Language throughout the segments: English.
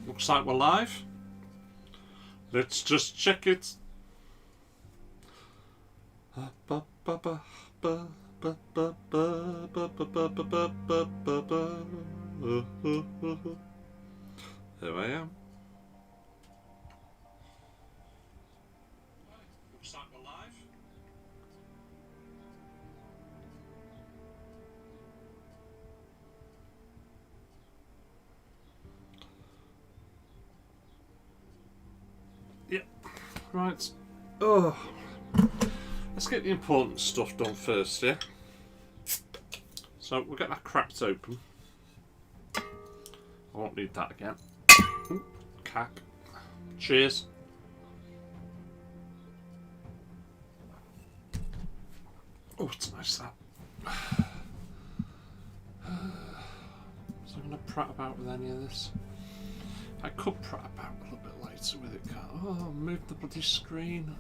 Looks like we're live. Let's just check it. There I am. Looks like we're live. Yep. Right. Oh. Let's get the important stuff done first, yeah? So we'll get that cracked open. I won't need that again. Ooh, cack. Cheers. Oh, it's nice that. So I'm going to prat about with any of this. I could prat about a little bit later with it, can't I? Oh, move the bloody screen.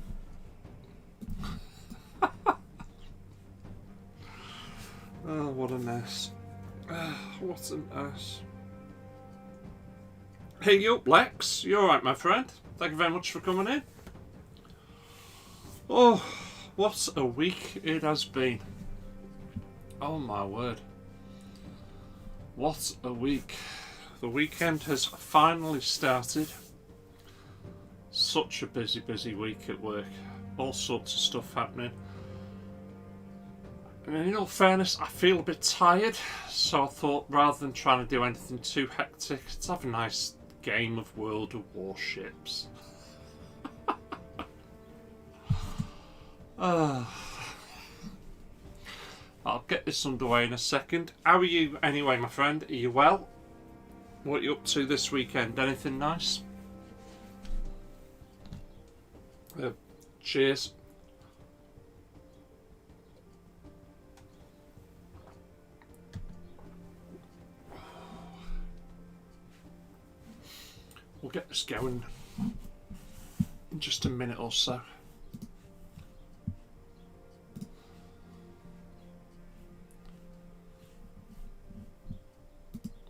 Oh, what a mess. What an ass. Hey, you up, Lex? You alright, my friend? Thank you very much for coming in. Oh, what a week it has been. Oh, my word. What a week. The weekend has finally started. Such a busy week at work. All sorts of stuff happening. And in all fairness, I feel a bit tired, so I thought rather than trying to do anything too hectic, let's have a nice game of World of Warships. I'll get this underway in a second. How are you anyway, my friend? Are you well? What are you up to this weekend? Anything nice? Cheers. We'll get this going in just a minute or so.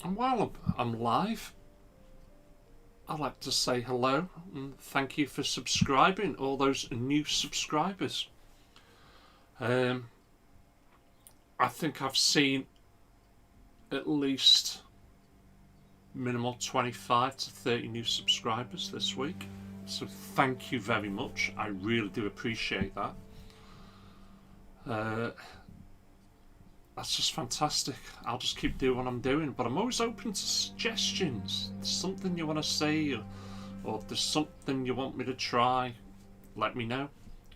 And while I'm live, I'd like to say hello and thank you for subscribing, all those new subscribers. I think I've seen at least minimal 25 to 30 new subscribers this week, so thank you very much. I really do appreciate that. That's just fantastic. I'll just keep doing what I'm doing, but I'm always open to suggestions. If there's something you want to say, or if there's something you want me to try, let me know.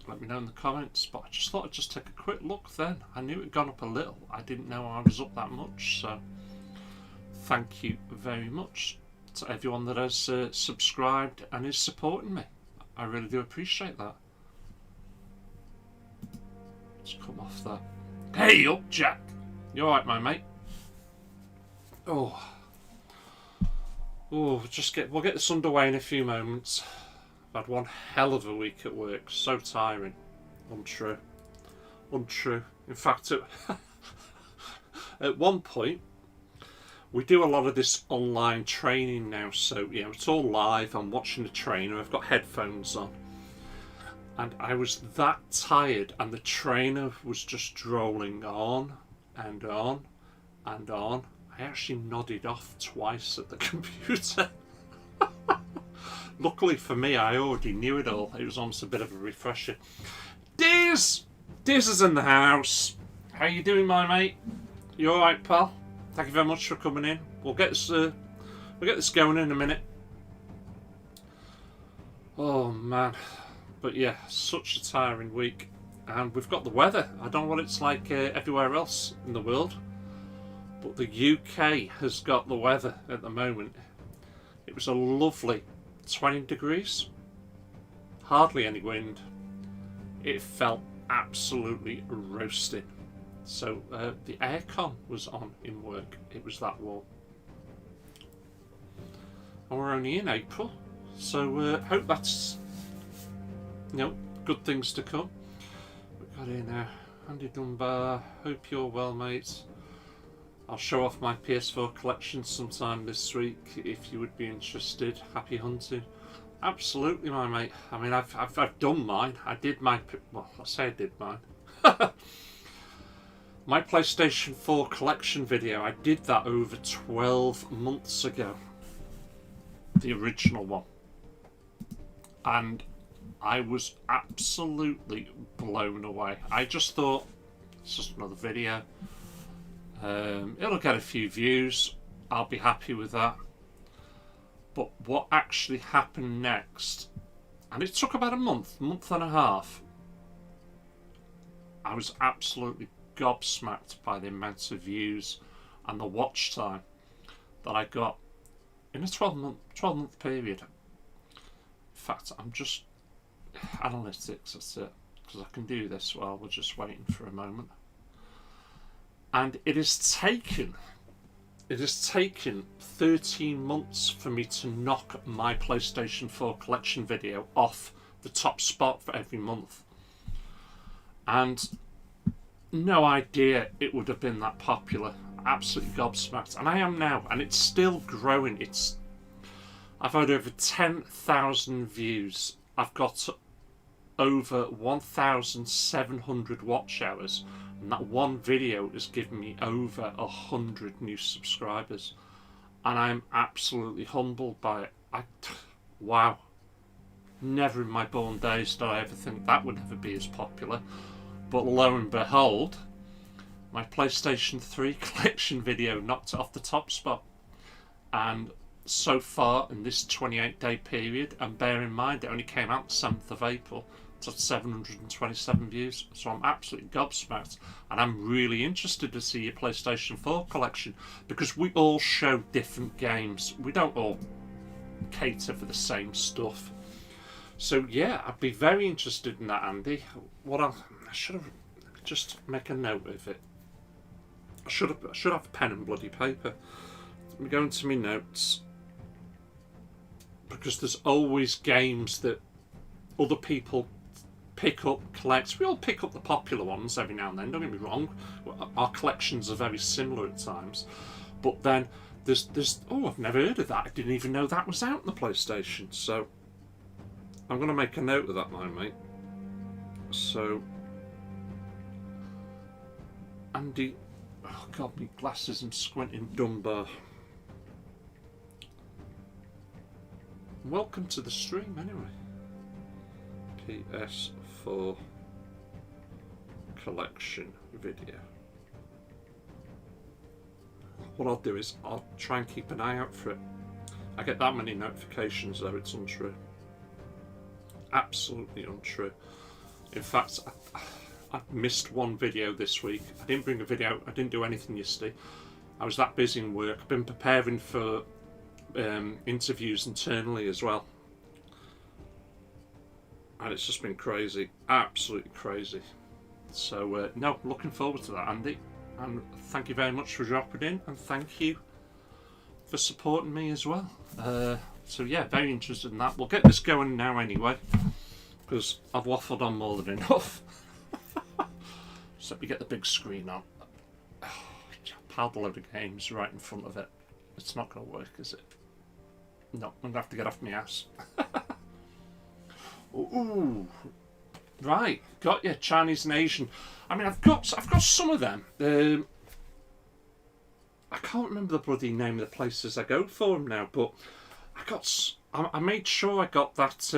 Let me know in the comments. But I just thought I'd just take a quick look then. I knew it had gone up a little. I didn't know I was up that much, so thank you very much to everyone that has subscribed and is supporting me. I really do appreciate that. Let's come off that. Hey up, Jack. You alright, my mate? Oh, we'll get this underway in a few moments. I've had one hell of a week at work. So tiring. Untrue. In fact, at one point, we do a lot of this online training now, so you know it's all live. I'm watching the trainer. I've got headphones on, and I was that tired, and the trainer was just drolling on and on and on. I actually nodded off twice at the computer. Luckily for me, I already knew it all. It was almost a bit of a refresher. Diz is in the house. How you doing, my mate? You all right, pal? Thank you very much for coming in. We'll get this going in a minute. Oh man, but yeah, such a tiring week, and we've got the weather. I don't know what it's like everywhere else in the world, but the UK has got the weather at the moment. It was a lovely 20 degrees, hardly any wind. It felt absolutely roasting. So the aircon was on in work. It was that warm. And we're only in April, so hope that's, you know, good things to come. We've got here now, Andy Dunbar. Hope you're well, mate. I'll show off my PS4 collection sometime this week if you would be interested. Happy hunting. Absolutely, my mate. I mean, I've done mine. I did mine. Well, I say I did mine. My PlayStation 4 collection video, I did that over 12 months ago. The original one. And I was absolutely blown away. I just thought, it's just another video. It'll get a few views. I'll be happy with that. But what actually happened next, and it took about a month and a half, I was absolutely gobsmacked by the amount of views and the watch time that I got in a 12-month period. In fact, I'm just analytics, that's it, because I can do this while we're just waiting for a moment. And it has taken 13 months for me to knock my PlayStation 4 collection video off the top spot for every month. And no idea it would have been that popular. Absolutely gobsmacked. And I am now, and it's still growing. I've had over 10,000 views. I've got over 1,700 watch hours. And that one video has given me over 100 new subscribers. And I'm absolutely humbled by it. Wow. Never in my born days did I ever think that would ever be as popular. But lo and behold, my PlayStation 3 collection video knocked it off the top spot. And so far in this 28-day period, and bear in mind it only came out the 7th of April, it's at 727 views. So I'm absolutely gobsmacked. And I'm really interested to see your PlayStation 4 collection, because we all show different games. We don't all cater for the same stuff. So yeah, I'd be very interested in that, Andy. I should have just make a note of it. I should have a pen and bloody paper. Let me go into my notes, because there's always games that other people pick up, collect. We all pick up the popular ones every now and then. Don't get me wrong. Our collections are very similar at times, but then there's oh, I've never heard of that. I didn't even know that was out on the PlayStation. So I'm going to make a note of that, my mate. So, Andy, oh God, my glasses and squinting Dunbar. Welcome to the stream, anyway. PS4 collection video. What I'll do is I'll try and keep an eye out for it. I get that many notifications, though. It's untrue. Absolutely untrue. In fact, I missed one video this week. I didn't bring a video. I didn't do anything yesterday. I was that busy in work. I've been preparing for interviews internally as well, and it's just been crazy, absolutely crazy. So no, looking forward to that, Andy. And thank you very much for dropping in, and thank you for supporting me as well. So yeah, very interested in that. We'll get this going now anyway, because I've waffled on more than enough. So let me get the big screen on. Oh, piled a load of games right in front of it. It's not going to work, is it? No, I'm going to have to get off my ass. Ooh, right, got you. Chinese and Asian. I mean, I've got some of them. I can't remember the bloody name of the places I go for them now, but I made sure I got that.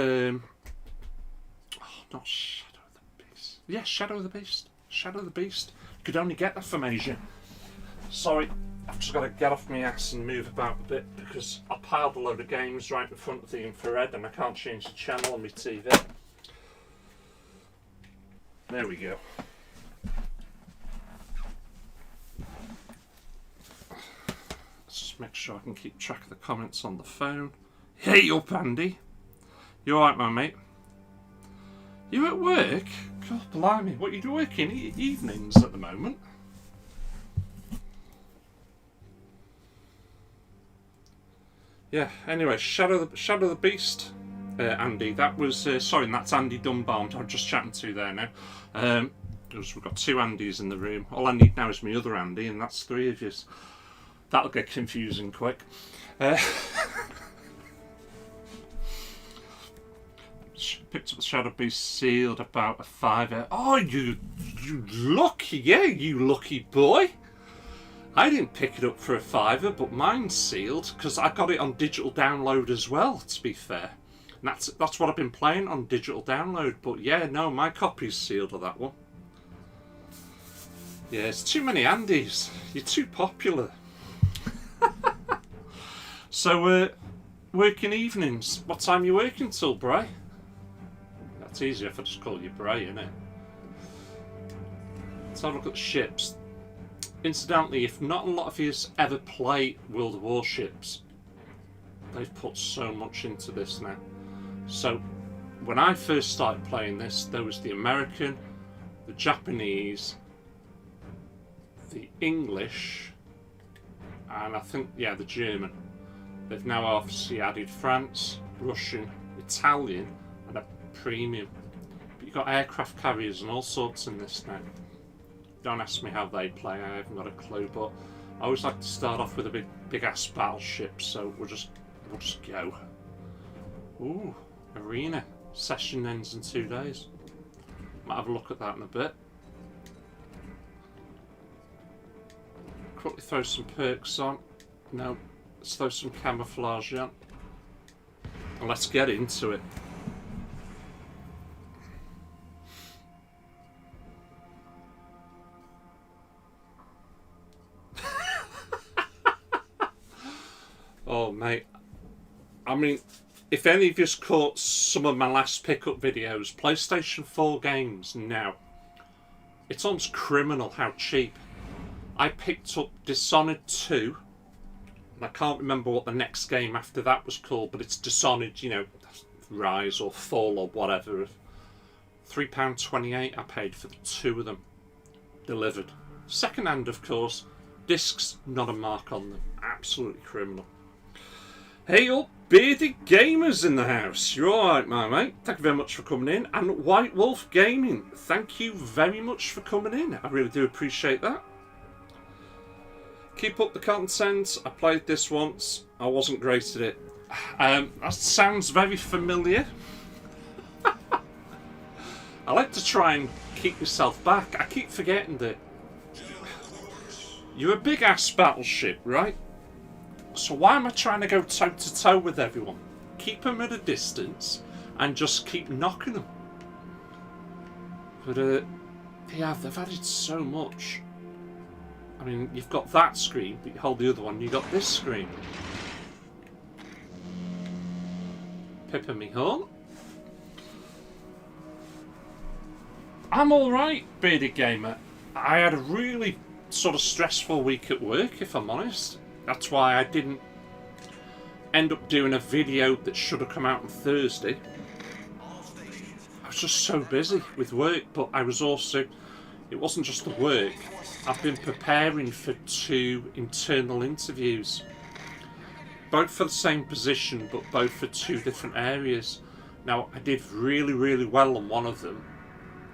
Not Shadow of the Beast. Yeah, Shadow of the Beast. Shadow of the Beast. Could only get that from Asia. Sorry, I've just got to get off my ass and move about a bit, because I piled a load of games right in front of the infrared and I can't change the channel on my TV. There we go. Let's just make sure I can keep track of the comments on the phone. Hey up, Andy. You alright, my mate? You at work? God blimey, what, you working evenings at the moment? Yeah, anyway, Shadow of the Beast, Andy. That was, sorry, that's Andy Dunbar I'm just chatting to there now. Because we've got 2 Andys in the room. All I need now is my other Andy, and that's 3 of you. That'll get confusing quick. Picked up the Shadow Beast sealed, about a £5. Oh, you lucky, yeah, you lucky boy. I didn't pick it up for a £5, but mine's sealed because I got it on digital download as well, to be fair. And that's what I've been playing on digital download. But yeah, no, my copy's sealed of that one. Yeah, it's too many Andys. You're too popular. So, working evenings. What time are you working till, Bray? That's easier if I just call you Bray, innit? Let's have a look at the ships. Incidentally, if not a lot of you ever play World of Warships, they've put so much into this now. So, when I first started playing this, there was the American, the Japanese, the English, and I think, yeah, the German. They've now obviously added France, Russian, Italian, and a premium. But you've got aircraft carriers and all sorts in this now. Don't ask me how they play, I haven't got a clue, but I always like to start off with a big ass battleship, so we'll just go. Ooh, arena. Session ends in 2 days. Might have a look at that in a bit. Quickly throw some perks on. No, let's throw some camouflage on. And let's get into it. Oh, mate. I mean, if any of you caught some of my last pickup videos, PlayStation 4 games now, it's almost criminal how cheap. I picked up Dishonored 2, and I can't remember what the next game after that was called, but it's Dishonored, you know, Rise or Fall or whatever. £3.28 I paid for the 2 of them, delivered. Second hand, of course, discs, not a mark on them. Absolutely criminal. Hey up, bearded gamers in the house. You're alright, my mate. Thank you very much for coming in. And White Wolf Gaming, thank you very much for coming in. I really do appreciate that. Keep up the content. I played this once. I wasn't great at it. That sounds very familiar. I like to try and keep myself back. I keep forgetting that you're a big ass battleship, right? So why am I trying to go toe to toe with everyone? Keep them at a distance and just keep knocking them. But they've added so much. I mean, you've got that screen, but you hold the other one, you got this screen. Pippa me horn. I'm alright, bearded gamer. I had a really sort of stressful week at work, if I'm honest. That's why I didn't end up doing a video that should have come out on Thursday. I was just so busy with work, but I was also, it wasn't just the work. I've been preparing for 2 internal interviews. Both for the same position, but both for 2 different areas. Now, I did really, really well on one of them.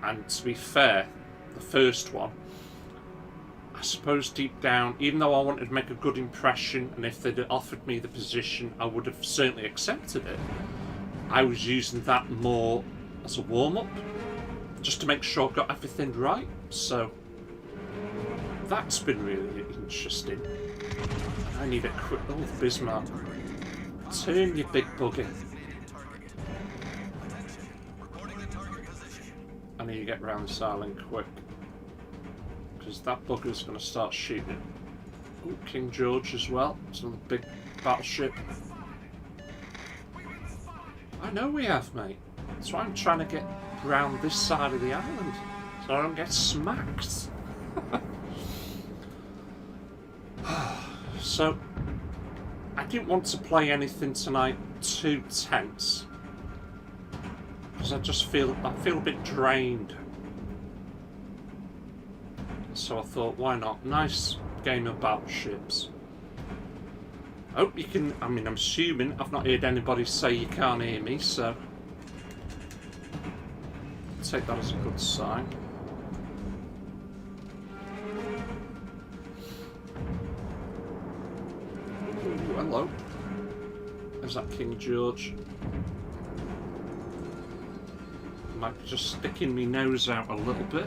And to be fair, the first one, I suppose deep down, even though I wanted to make a good impression, and if they'd offered me the position, I would have certainly accepted it. I was using that more as a warm-up, just to make sure I got everything right. So, that's been really interesting. I need a quick... Oh, Bismarck. Turn your big buggy. I need to get round this island quick. Because that bugger's going to start shooting. Ooh, King George as well. It's another big battleship. I know we have, mate. That's why I'm trying to get round this side of the island. So I don't get smacked. So, I didn't want to play anything tonight too tense. Because I feel a bit drained. So I thought, why not? Nice game of battleships. Hope you can... I mean, I'm assuming I've not heard anybody say you can't hear me, so... take that as a good sign. hello. There's that King George. Might be just sticking my nose out a little bit.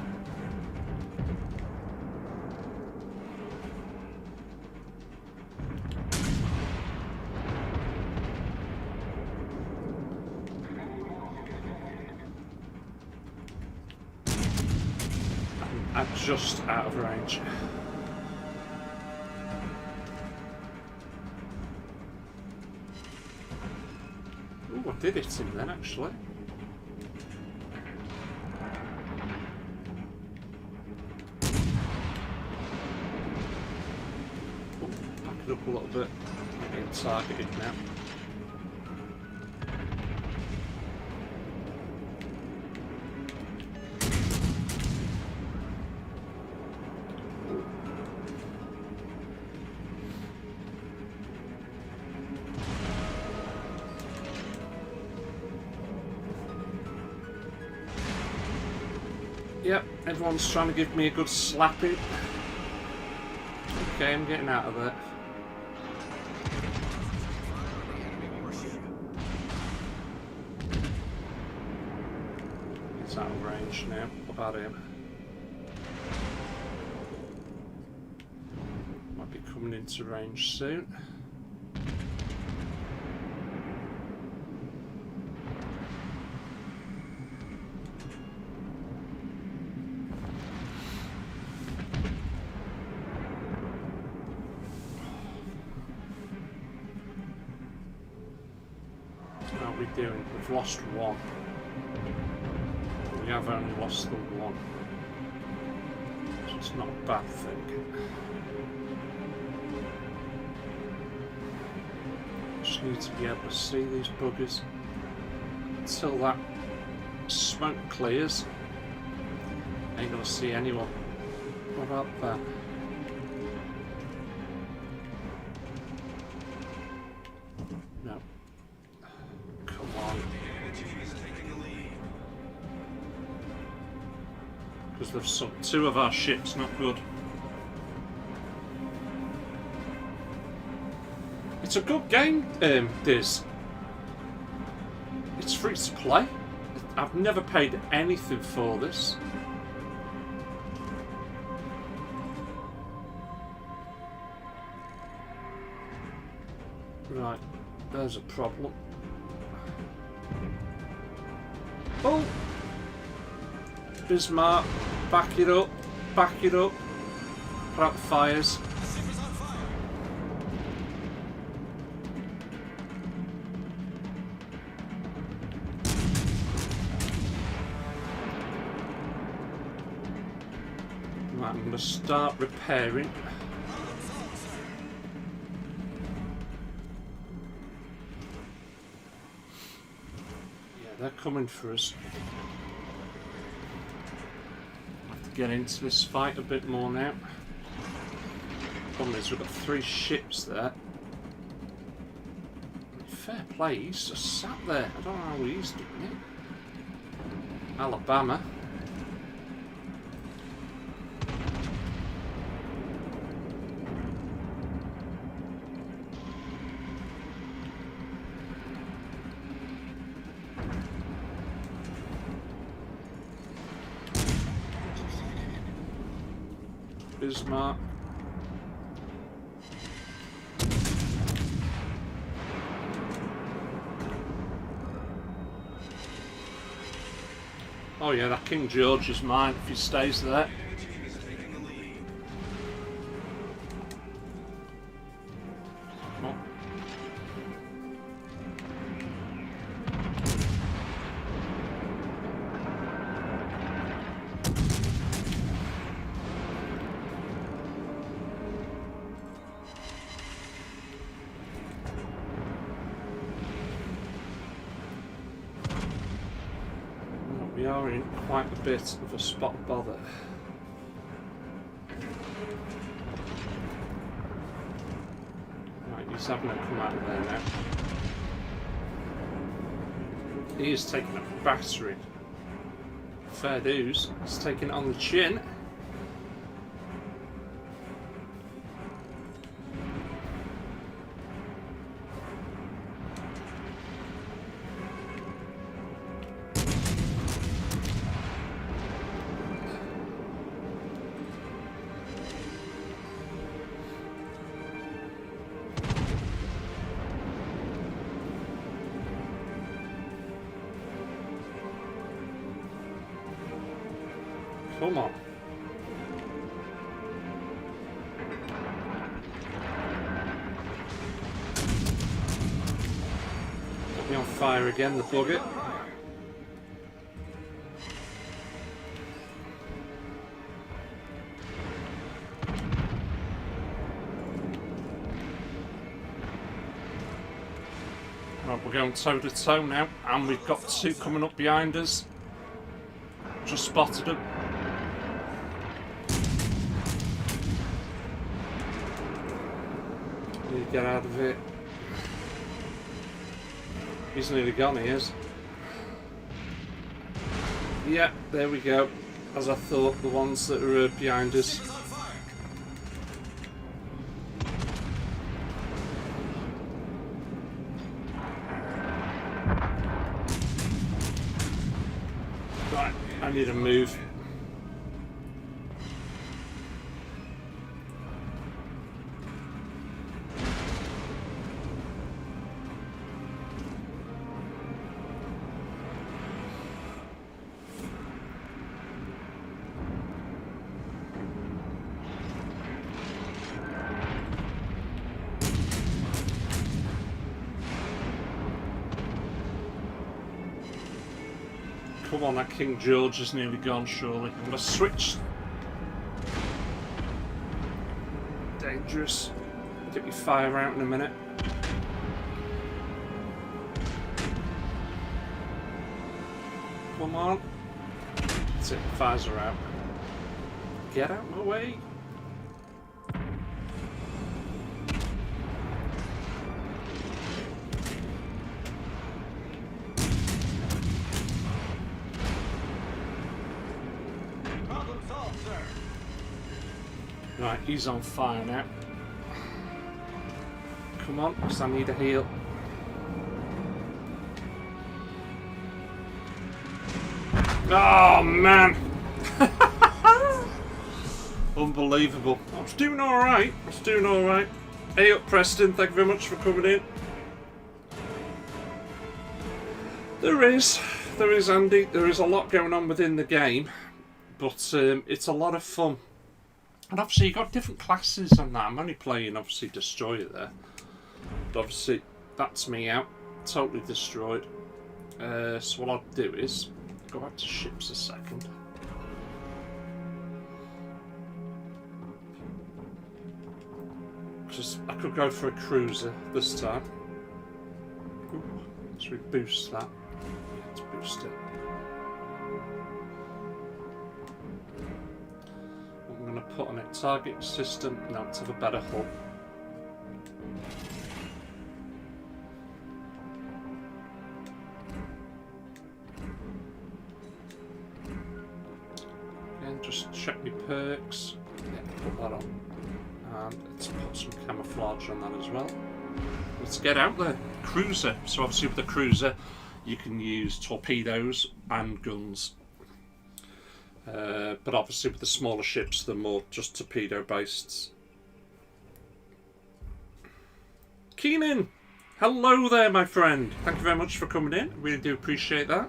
I'm just out of range. Ooh, I did hit him then, actually. Ooh, back it up a little bit. I'm getting targeted now. Yep, everyone's trying to give me a good slapping. Okay, I'm getting out of there. He's out of range now. What about him? Might be coming into range soon. Doing. We've lost one. We have only lost the one. So it's not a bad thing. Just need to be able to see these buggers until that smoke clears. Ain't gonna see anyone. What about that? They've sunk two of our ships, not good. It's a good game, this. It's free to play. I've never paid anything for this. Right, there's a problem. Oh! Bismarck, back it up, back it up. Put out the fires. Right, I'm going to start repairing. Yeah, they're coming for us. Get into this fight a bit more now. Problem is we've got 3 ships there. Fair play, he's just sat there. I don't know how he's doing it. Alabama. Bismarck. Oh yeah, that King George is mine if he stays there. Oh. We are in quite a bit of a spot of bother. Right, he's having to come out of there now. He is taking a battery. Fair dues. He's taking it on the chin. Come on. Put me on fire again, the bucket. Right, we're going toe to toe now, and we've got two coming up behind us. Just spotted them. Need to get out of it. He's nearly gone, he is. Yeah, there we go. As I thought, the ones that are behind us. Right, I need to move. Come on, that King George is nearly gone, surely. I'm going to switch. Dangerous. Get me fire out in a minute. Come on. That's it, the fires are out. Get out of my way. Right, he's on fire now. Come on, because I need a heal. Oh man! Unbelievable. I was doing alright. Hey up, Preston, thank you very much for coming in. There is Andy, there is a lot going on within the game, but it's a lot of fun. And obviously you've got different classes and that. I'm only playing obviously Destroyer there. But obviously that's me out. Totally destroyed. So what I'll do is go back to ships a second. Just I could go for a cruiser this time. Ooh, let's reboost that. Let's boost it. I'm going to put on a target system now to have a better hull. Again, just check my perks. Yeah, put that on. And let's put some camouflage on that as well. Let's get out there. Cruiser. So obviously with the cruiser you can use torpedoes and guns. But obviously with the smaller ships they're more just torpedo based. Keenan! Hello there my friend. Thank you very much for coming in. Really do appreciate that.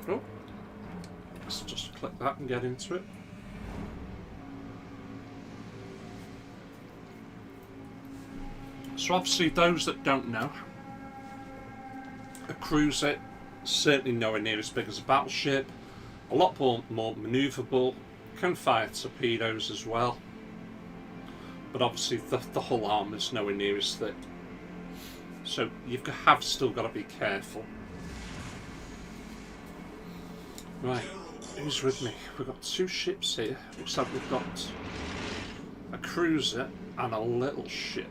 Oh, let's just click that and get into it. So obviously those that don't know, a cruiser certainly nowhere near as big as a battleship, a lot more manoeuvrable, can fire torpedoes as well, but obviously the hull armour is nowhere near as thick, so you have still got to be careful. Right, who's with me? We've got two ships here. Looks like we've got a cruiser and a little ship.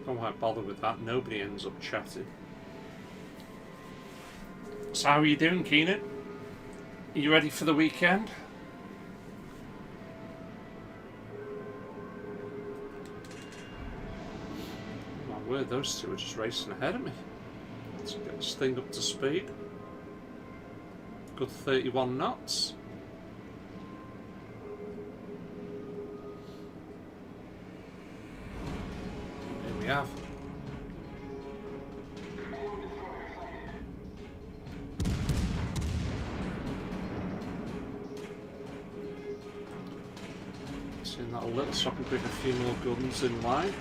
I won't bother with that, nobody ends up chatting. So how are you doing, Keenan? Are you ready for the weekend? My word, those two are just racing ahead of me. Let's get this thing up to speed. good 31 knots. Here we have. Seeing that a little so I can bring a few more guns in line.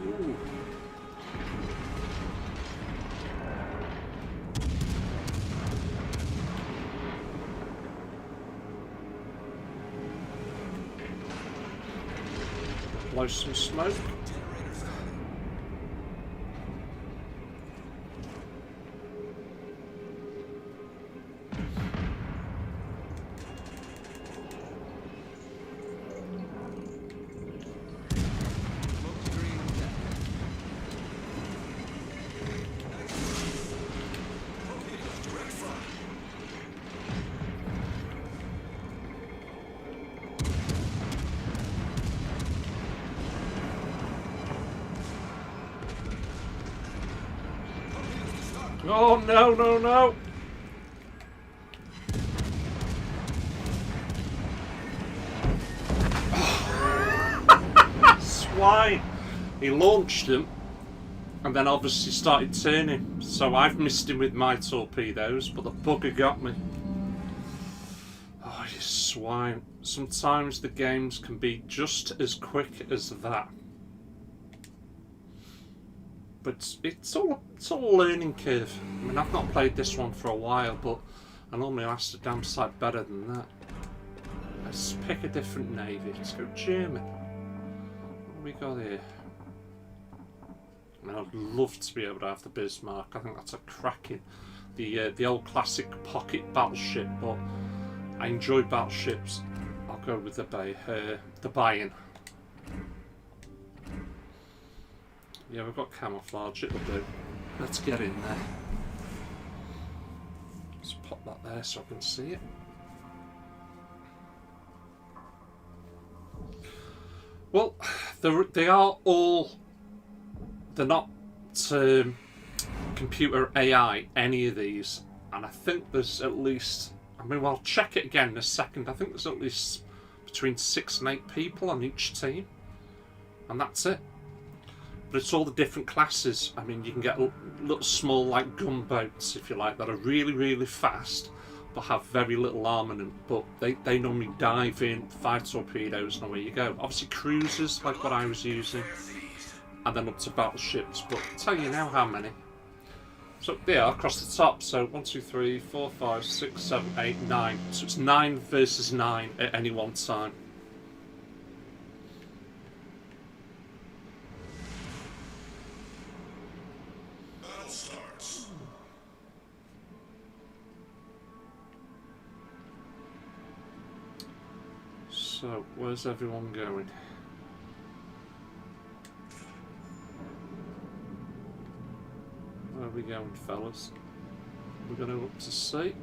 Ooh. Blow some smoke. Oh no, no, no! Swine! He launched him and then obviously started turning. So I've missed him with my torpedoes, but the bugger got me. Oh, you swine. Sometimes the games can be just as quick as that. But it's all a learning curve. I mean, I've not played this one for a while, but I normally last a damn sight better than that. Let's pick a different navy. Let's go German. What have we got here? I mean, I'd love to be able to have the Bismarck. I think that's a cracking, the old classic pocket battleship. But I enjoy battleships. I'll go with the Bayern. Yeah, we've got camouflage, it'll do. Let's get in there. Let's pop that there so I can see it. Well, they are all... They're not computer AI, any of these. And I think there's at least... I mean, well, I'll check it again in a second. I think there's at least between 6 and 8 people on each team. And that's it. But it's all the different classes. I mean, you can get little small, like, gunboats, if you like, that are really, really fast, but have very little armament. But they normally dive in, 5 torpedoes, and away you go. Obviously, cruisers, like what I was using, and then up to battleships. But I'll tell you now how many. So, they are across the top. So, 1, 2, 3, 4, 5, 6, 7, 8, 9. So, it's 9 versus 9 at any one time. So, where's everyone going? Where are we going, fellas? We're going to up to sea.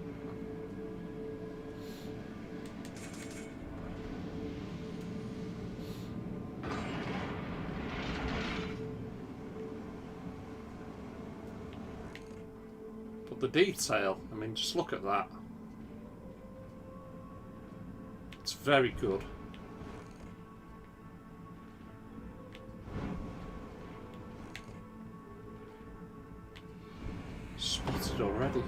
But the detail, I mean, just look at that. It's very good. Spotted already.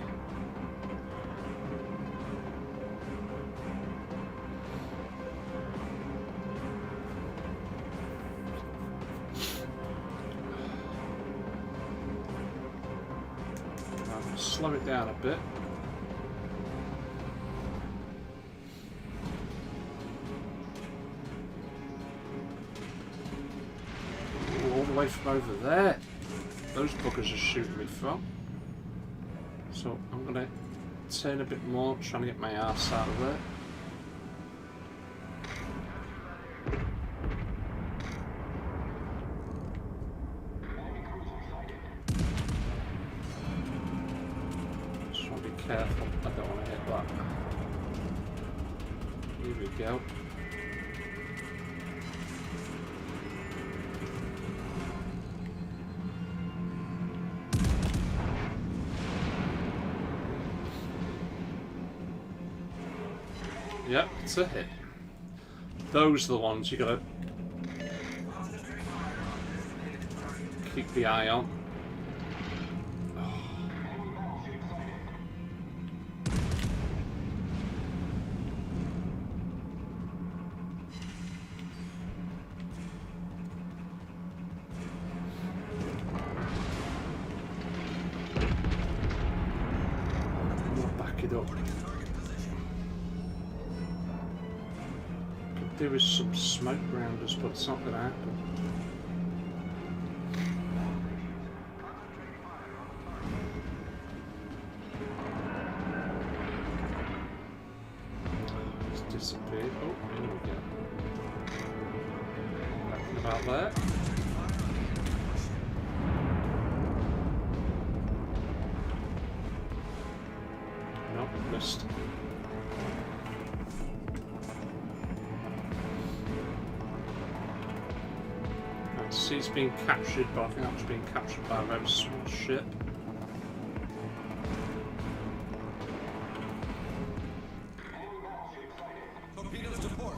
I'm going to slow it down a bit. Away from over there. Those buggers are shooting me from. So I'm going to turn a bit more, trying to get my arse out of there. Just want to be careful. I don't want to hit that. Here we go. Yep, it's a hit. Those are the ones you gotta keep the eye on. There is some smoke around us, but it's not going to happen. It's disappeared. Oh, here we go. Nothing about there. Nope, missed. He's being captured, but I think that was being captured by a very small ship. Torpedoes to port.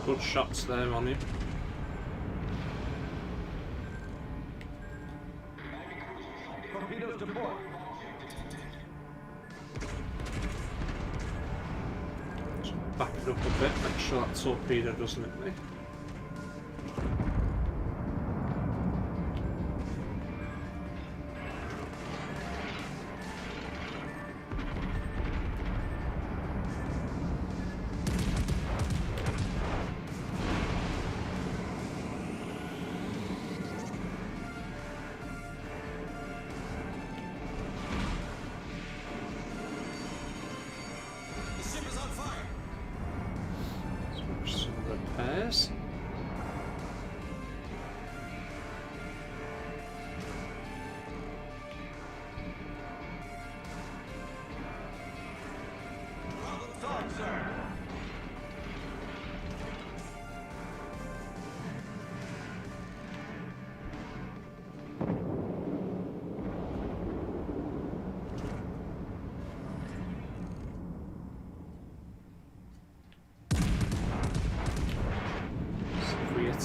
Good shots there on him. Torpedoes to port. Just back it up a bit, make sure that torpedo doesn't hit me.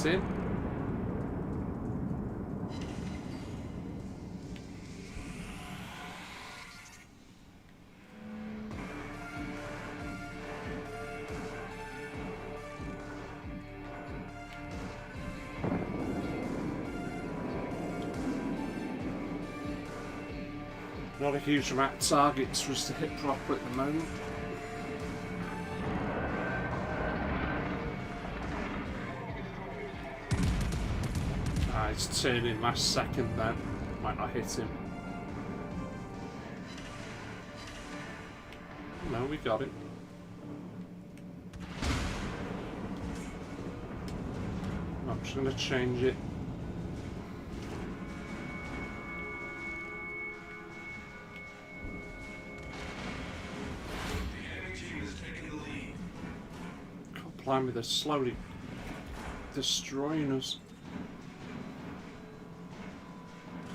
In. Not a huge amount of targets for us to hit properly at the moment. It's turning last second then. Might not hit him. No, we got him. I'm just going to change it. God, blimey, they're slowly destroying us.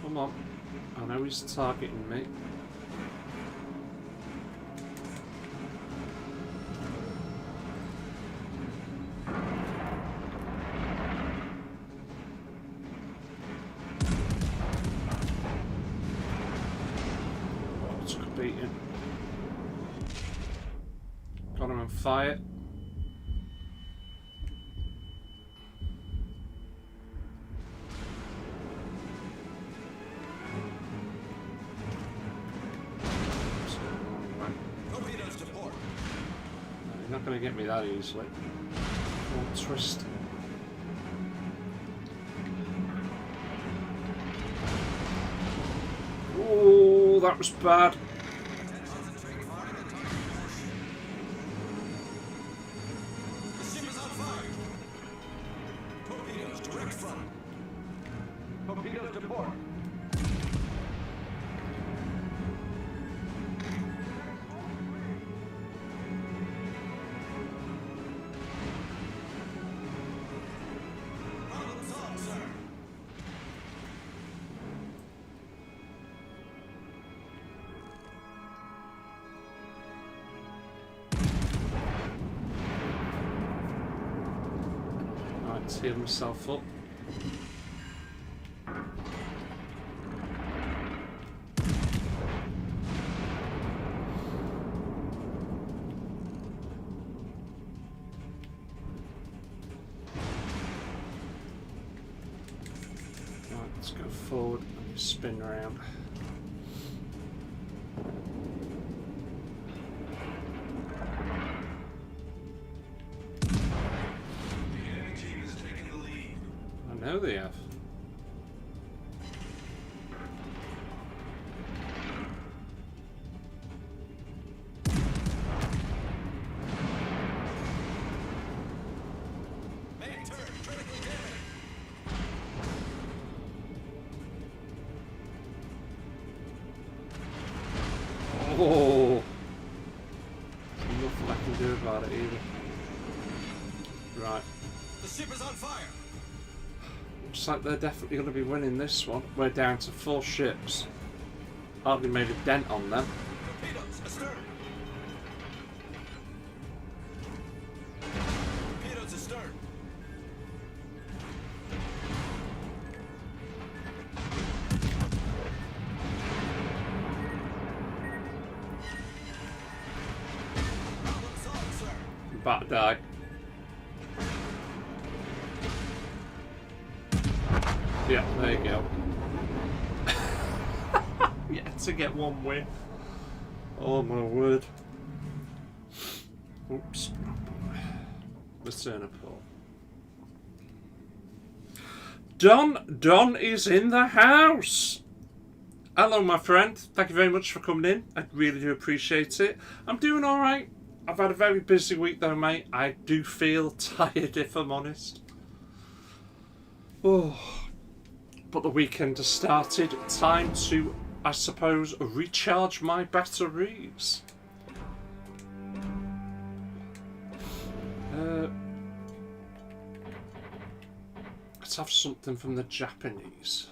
Come on, I know he's targeting me. Oh, took a beating. Got him on fire. Not going to get me that easily. Oh, twist. Oh, that was bad. The ship is on fire. Torpedoes direct front. Torpedoes to port. Right, let's heal myself up. Right, let's go forward and spin around. I know they have. Oh, nothing I can do about it either. Right. The ship is on fire. Looks like they're definitely going to be winning this one. We're down to 4 ships. Hardly made a dent on them. Torpedoes astern. Torpedoes astern. Problem solved, sir. About to die. Yeah, there you go. Yeah, to get 1 win. Oh my word. Oops. Return of port. Don is in the house. Hello, my friend. Thank you very much for coming in. I really do appreciate it. I'm doing all right. I've had a very busy week though, mate. I do feel tired, if I'm honest. Oh, but the weekend has started. Time to, I suppose, recharge my batteries. Let's have something from the Japanese.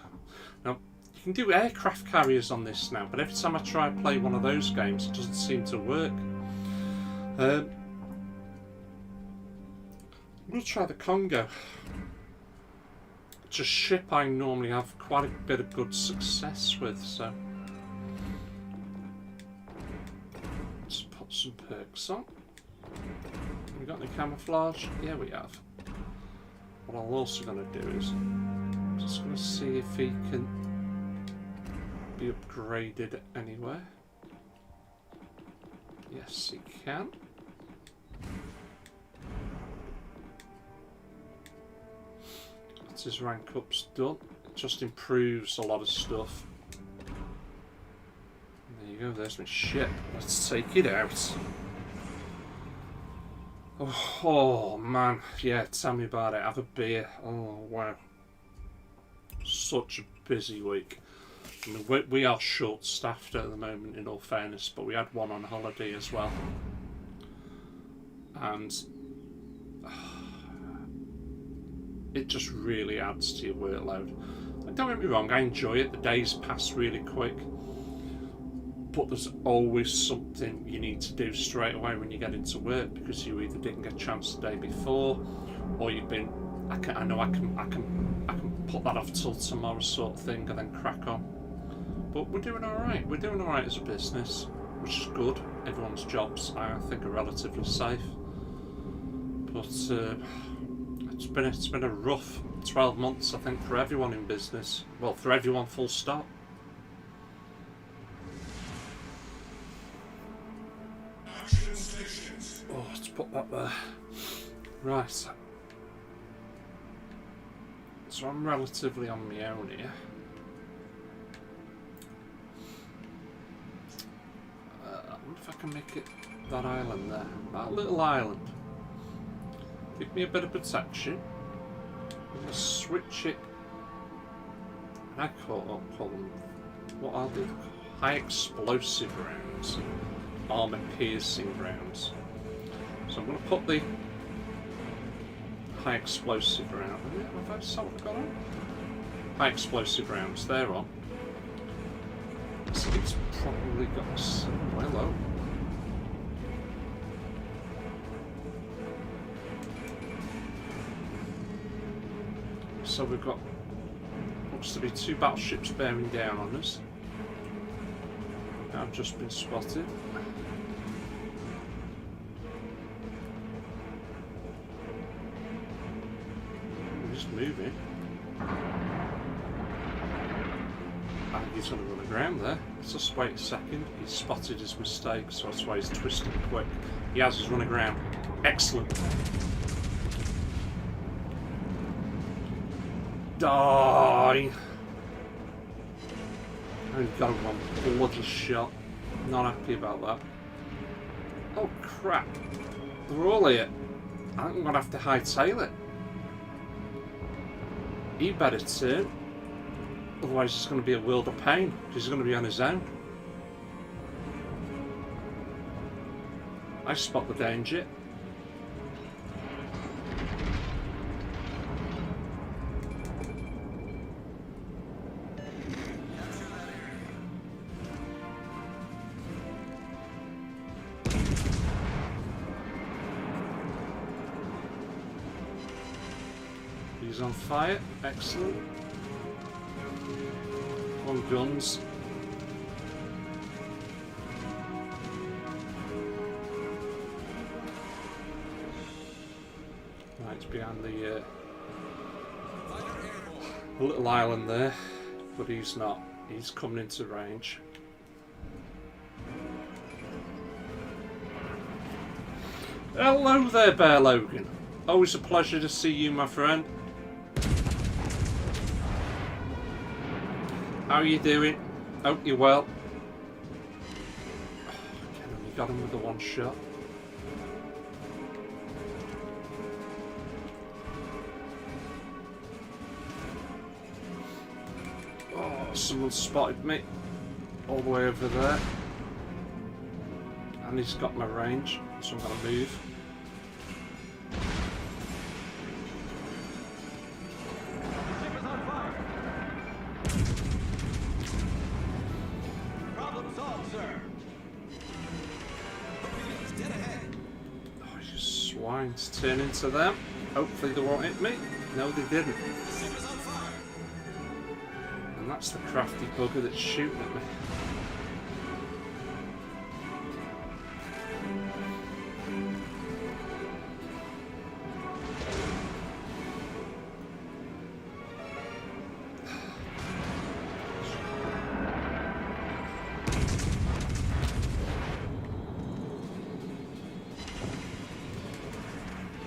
Now, you can do aircraft carriers on this now, but every time I try and play one of those games, it doesn't seem to work. We'll try the Congo. It's a ship I normally have quite a bit of good success with, so let's put some perks on. We got any camouflage? Yeah, we have. What I'm also going to do is just going to see if he can be upgraded anywhere. Yes, he can. That's his rank up's done. It just improves a lot of stuff. There you go, there's my ship. Let's take it out. Oh man, yeah, tell me about it. Have a beer. Oh wow. Such a busy week. I mean, we are short-staffed at the moment, in all fairness, but we had one on holiday as well. And it just really adds to your workload. And don't get me wrong, I enjoy it. The days pass really quick. But there's always something you need to do straight away when you get into work, because you either didn't get a chance the day before, or you've been, I can put that off till tomorrow sort of thing, and then crack on. But we're doing all right. We're doing all right as a business, which is good. Everyone's jobs, I think, are relatively safe. But it's been a rough 12 months, I think, for everyone in business. Well, for everyone, full stop. Oh, let's put that there. Right. So I'm relatively on my own here. I wonder if I can make it that island there. That little island. Give me a bit of protection. I'm going to switch it. I call them, what are they? High explosive rounds. Armor piercing rounds. So I'm going to put the high explosive round. Have I saw what I've got on? High explosive rounds, they're on. So it's probably got some. Hello. So we've got, looks to be 2 battleships bearing down on us. I've just been spotted. We're just moving. I think he's going to run aground there. Let's just wait a second. He's spotted his mistake, so that's why he's twisting quick. He has his run aground. Excellent. Die! I got him one bloody shot. Not happy about that. Oh crap. They're all here. I think I'm going to have to hightail it. He better turn. Otherwise it's going to be a world of pain. He's going to be on his own. I spot the danger. He's on fire. Excellent. On guns. Right, it's behind the little island there, but he's not. He's coming into range. Hello there, Bear Logan. Always a pleasure to see you, my friend. How are you doing? Hope you're well. Again, only got him with the one shot. Oh, someone spotted me all the way over there. And he's got my range, so I'm going to move. Turn into them. Hopefully they won't hit me. No, they didn't. And that's the crafty bugger that's shooting at me.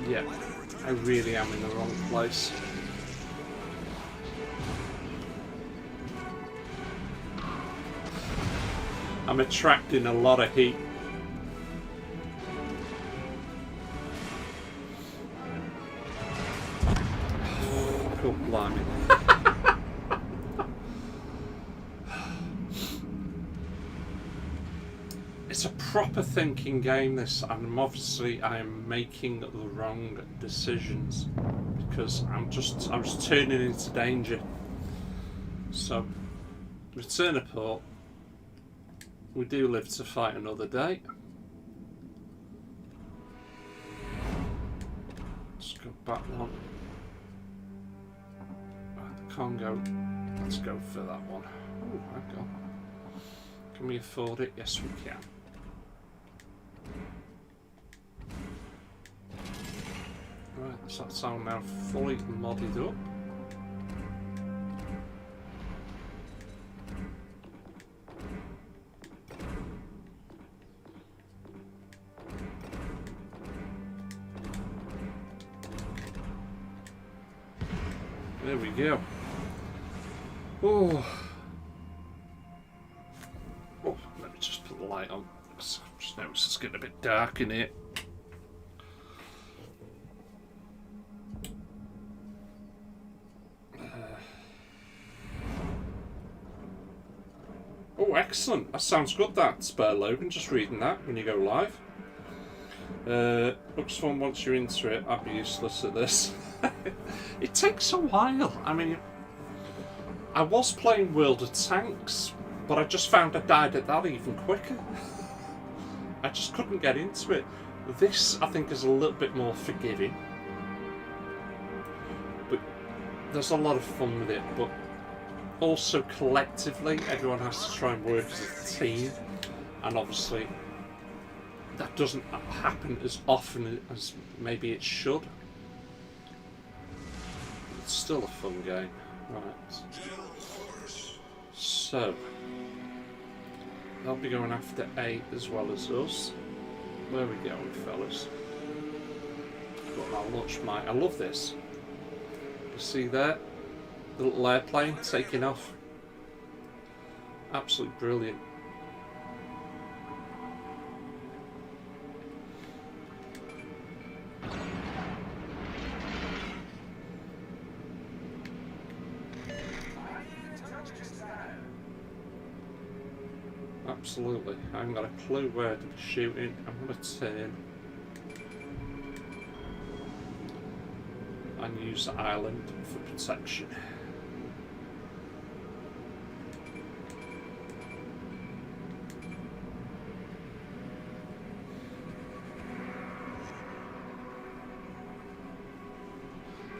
Yeah, I really am in the wrong place. I'm attracting a lot of heat. Oh, blimey. It's a proper thinking game, this, and obviously I am making the wrong decisions because I was turning into danger. So, return to port. We do live to fight another day. Let's go back one. Right, the Congo. Let's go for that one. Oh, hang on. Can we afford it? Yes, we can. Right, so that's all now fully modded up. There we go. Oh. Oh, let me just put the light on. I just noticed it's getting a bit dark in here. Oh, excellent. That sounds good, that, Spare Logan. Just reading that when you go live. Looks fun once you're into it. I'd be useless at this. It takes a while. I mean, I was playing World of Tanks, but I just found I died at that even quicker. I just couldn't get into it. This, I think, is a little bit more forgiving. But there's a lot of fun with it, but also collectively, everyone has to try and work as a team, and obviously that doesn't happen as often as maybe it should. It's still a fun game. Right. So, they'll be going after 8 as well as us. Where are we going, fellas? Got my launch mic. I love this. You see there? The little airplane taking off. Absolutely brilliant. Absolutely. I haven't got a clue where to be shooting. I'm going to turn and use the island for protection.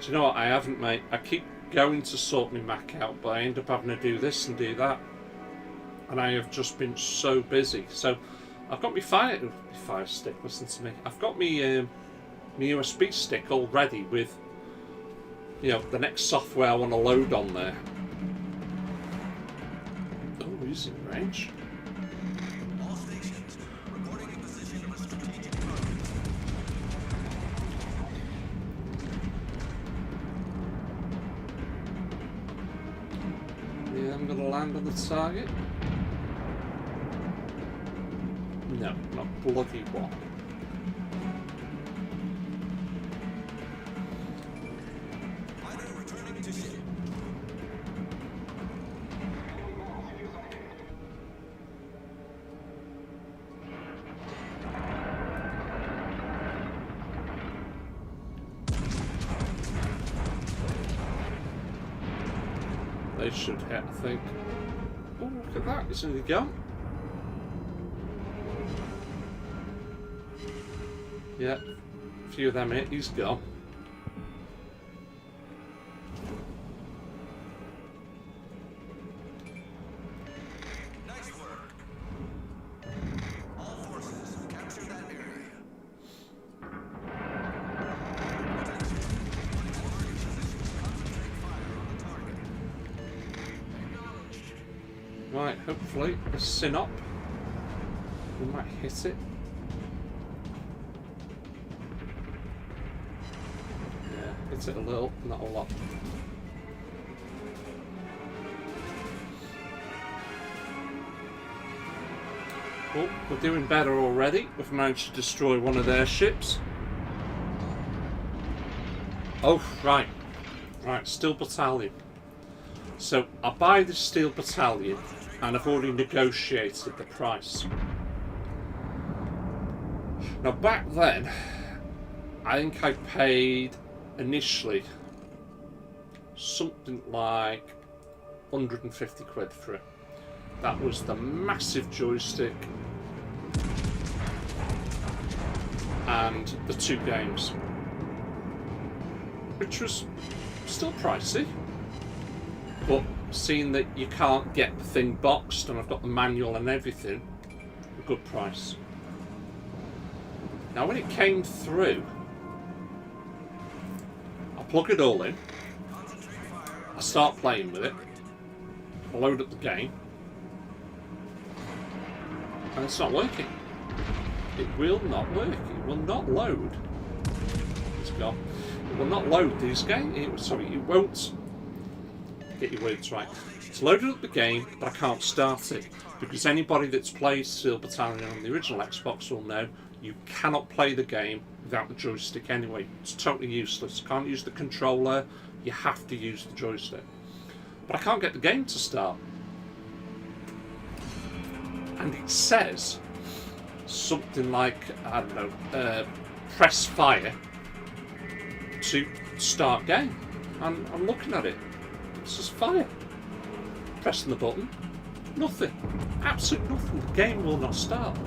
Do you know what? I haven't, mate. I keep going to sort my Mac out, but I end up having to do this and do that. And I have just been so busy. So I've got my fire stick, listen to me. I've got my USB stick all ready with, you know, the next software I want to load on there. Oh, he's in range. All stations reporting in position of a strategic target. Yeah, I'm going to land on the target. No, not bloody one. Fighter returning to ship. They should hit, I think. Oh, look at that, it's nearly gone. Yeah, a few of them hit, he's gone. Nice work. All forces capture that area. Attention. Target position. Concentrate fire on the target. Acknowledged. Right, hopefully, the Synop, we might hit it. Hit it a little, not a lot. Oh, we're doing better already. We've managed to destroy one of their ships. Oh, right. Right, Steel Battalion. So, I buy the Steel Battalion, and I've already negotiated the price. Now, back then, I think I paid initially something like 150 quid for it. That was the massive joystick and the 2 games, which was still pricey, but seeing that you can't get the thing boxed and I've got the manual and everything, a good price. Now when it came through, plug it all in, I start playing with it, I load up the game, and it's not working. It will not work, it will not load. It's gone. It will not load these games, sorry, it won't, get your words right. It's loaded up the game, but I can't start it, because anybody that's played Steel Battalion on the original Xbox will know you cannot play the game without the joystick anyway. It's totally useless. Can't use the controller, you have to use the joystick. But I can't get the game to start. And it says something like, I don't know, press fire to start game. And I'm looking at it, it's just fire. Pressing the button, nothing. Absolutely nothing. The game will not start.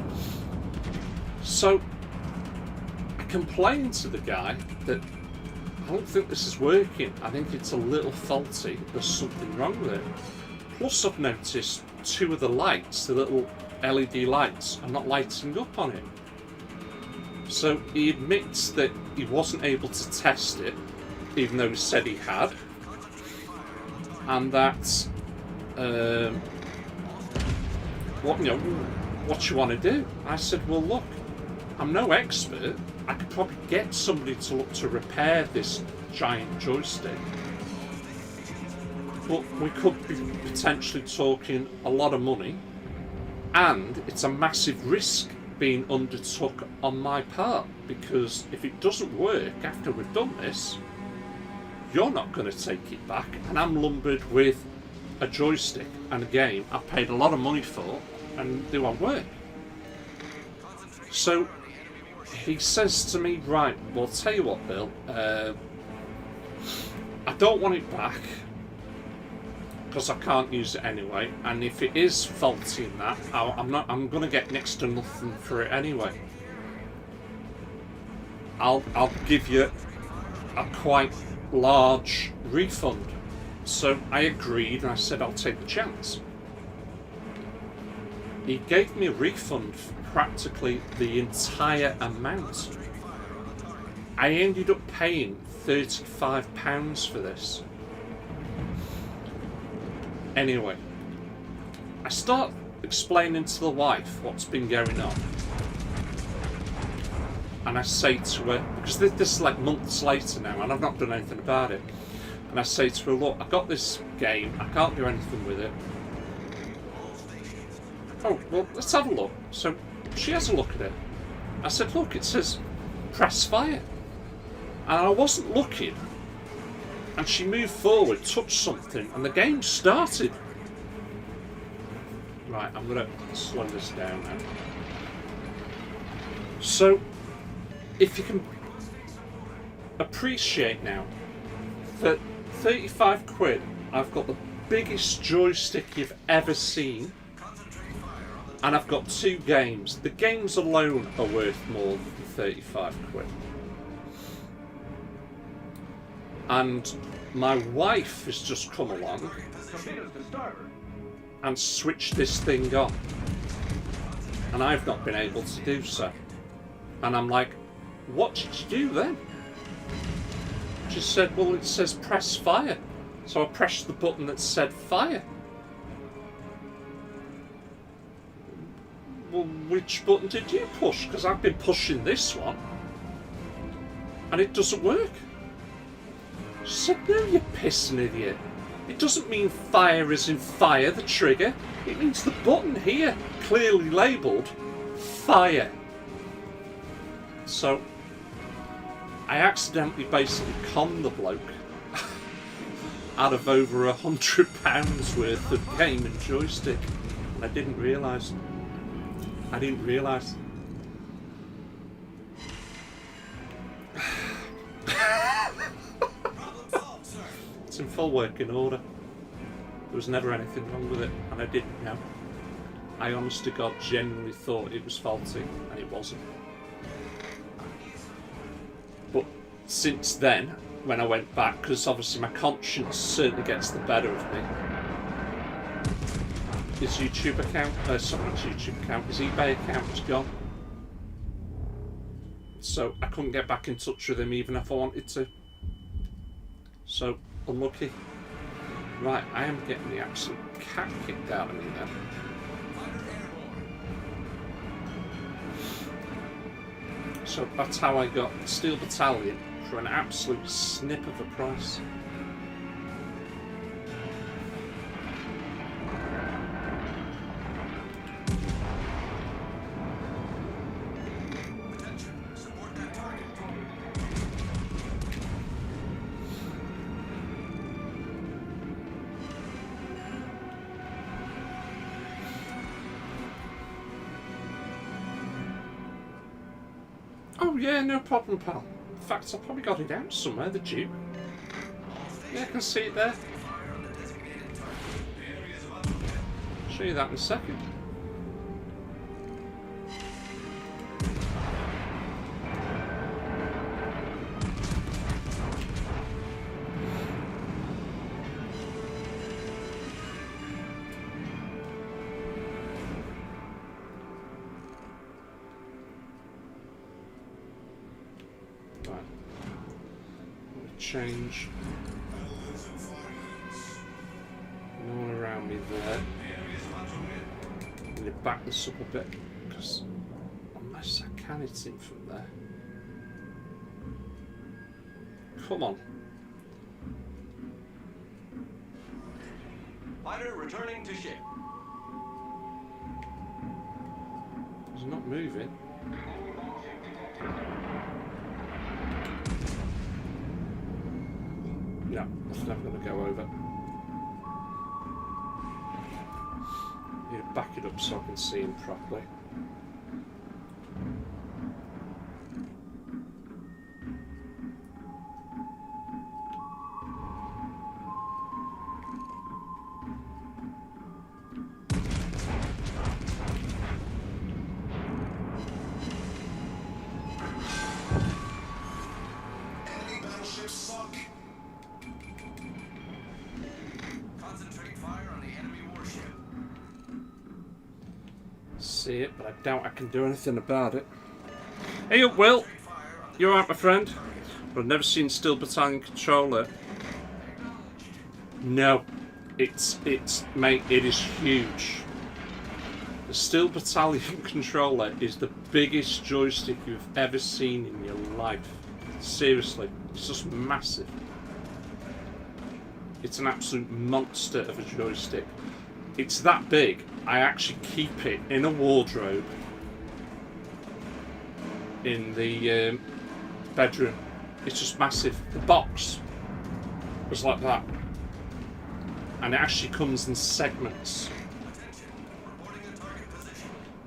So I complained to the guy that I don't think this is working. I think it's a little faulty. There's something wrong with it. Plus, I've noticed 2 of the lights, the little LED lights, are not lighting up on it. So he admits that he wasn't able to test it, even though he said he had, and that what you want to do? I said, well, look, I'm no expert. I could probably get somebody to look to repair this giant joystick, but we could be potentially talking a lot of money, and it's a massive risk being undertook on my part, because if it doesn't work after we've done this, you're not going to take it back, and I'm lumbered with a joystick and a game I've paid a lot of money for, and they won't work. So he says to me, right, well, tell you what, Bill, I don't want it back because I can't use it anyway, and if it is faulty in that, I'm going to get next to nothing for it anyway. I'll give you a quite large refund. So I agreed, and I said I'll take the chance. He gave me a refund for practically the entire amount. I ended up paying £35 for this. Anyway, I start explaining to the wife what's been going on. And I say to her, because this is like months later now, and I've not done anything about it. And I say to her, look, I've got this game, I can't do anything with it. Oh, well, let's have a look. So she has a look at it. I said, look, it says press fire. And I wasn't looking. And she moved forward, touched something, and the game started. Right, I'm going to slow this down now. So, if you can appreciate now that 35 quid, I've got the biggest joystick you've ever seen, and I've got 2 games. The games alone are worth more than 35 quid. And my wife has just come along and switched this thing on, and I've not been able to do so. And I'm like, what did you do then? She said, well, it says press fire. So I pressed the button that said fire. Well, which button did you push? Because I've been pushing this one, and it doesn't work. She said, no, you pissing idiot. It doesn't mean fire as in fire, the trigger. It means the button here, clearly labelled fire. So I accidentally basically conned the bloke out of over £100 worth of game and joystick. And I didn't realise. It's in full working order. There was never anything wrong with it, and I didn't know. I honest to God genuinely thought it was faulty, and it wasn't. But since then, when I went back, because obviously my conscience certainly gets the better of me, his YouTube account, sorry, not YouTube account, his eBay account was gone. So I couldn't get back in touch with him even if I wanted to. So, unlucky. Right, I am getting the absolute cat kicked out of me then. So that's how I got the Steel Battalion for an absolute snip of a price. Oh yeah, no problem, pal. In fact, I probably got it out somewhere, the Duke. Yeah, I can see it there. Show you that in a second. Right. I'm gonna change. No one around me there. I'm going to back this up a bit, because unless I can hit him from there. Come on. Fighter returning to ship. He's not moving. Yeah, that's never going to go over. Need to back it up so I can see him properly. Enemy battleships sunk. Concentrate fire on the enemy warship. See it, but I doubt I can do anything about it. Hey up, Will! You alright, my friend? But I've never seen Steel Battalion controller. No. Mate, it is huge. The Steel Battalion controller is the biggest joystick you've ever seen in your life. Seriously, it's just massive. It's an absolute monster of a joystick. It's that big, I actually keep it in a wardrobe in the bedroom. It's just massive. The box was like that. And it actually comes in segments.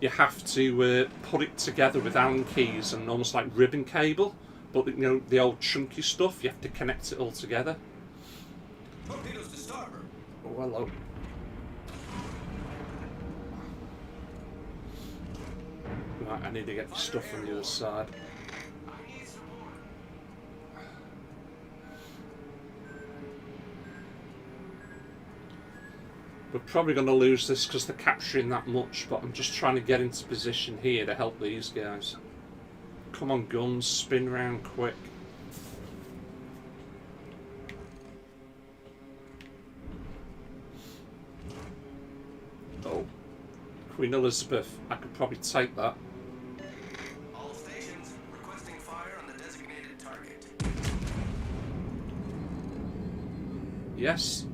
You have to put it together with Allen keys and almost like ribbon cable. But you know, the old chunky stuff, you have to connect it all together. Torpedoes to starboard. Oh, hello. Right, I need to get the stuff on the other side. We're probably going to lose this because they're capturing that much, but I'm just trying to get into position here to help these guys. Come on, guns, spin round quick. Oh, Queen Elizabeth, I could probably take that. All stations requesting fire on the designated target. Yes.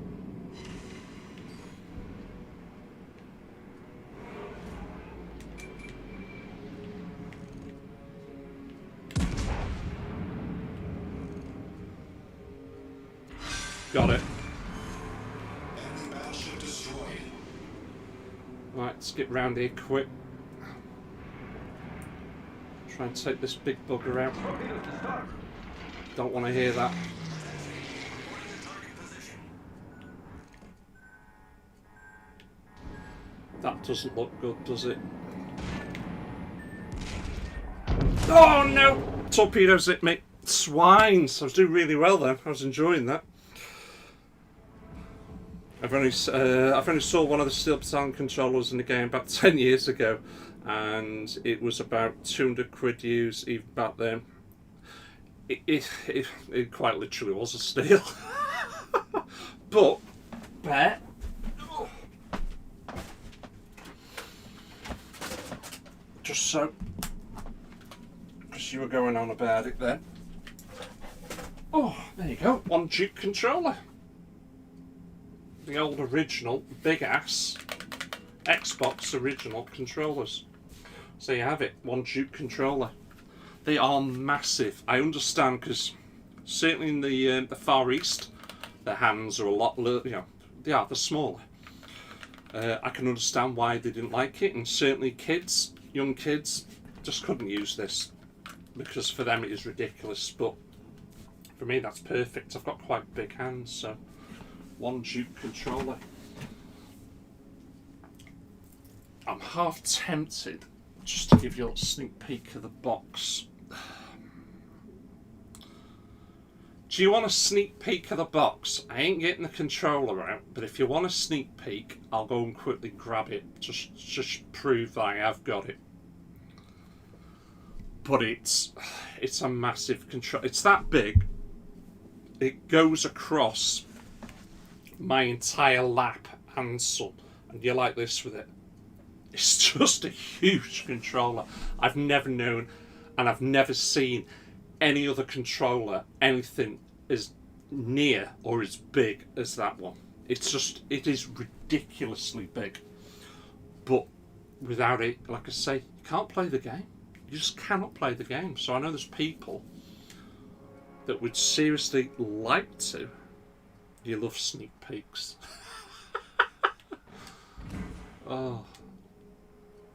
Got it. Enemy battleship destroyed. Right, let's get round here quick. Try and take this big bugger out. Torpedoes to starboard. Don't want to hear that. That doesn't look good, does it? Oh no! Torpedoes hit me. Swines! I was doing really well then. I was enjoying that. I've only saw one of the Steel Battalion controllers in the game about 10 years ago, and it was about 200 quid used even back then. It quite literally was a steal. But, bet. Just so, because you were going on about it then. Oh, there you go. One Duke controller. The old original, big ass Xbox original controllers. So you have it, one Duke controller. They are massive. I understand because certainly in the Far East, the hands are a lot, they're smaller. I can understand why they didn't like it, and certainly kids, young kids, just couldn't use this because for them it is ridiculous. But for me, that's perfect. I've got quite big hands, so. One Duke controller. I'm half tempted just to give you a little sneak peek of the box. Do you want a sneak peek of the box? I ain't getting the controller out, but if you want a sneak peek, I'll go and quickly grab it. Just prove that I have got it. but it's a massive control. It's that big. It goes across my entire lap and some, and you're like this with it. It's just a huge controller. I've never known, and I've never seen any other controller anything as near or as big as that one. It is ridiculously big. But without it, like I say, you can't play the game. You just cannot play the game. So I know there's people that would seriously like to. You love sneak peeks. Oh,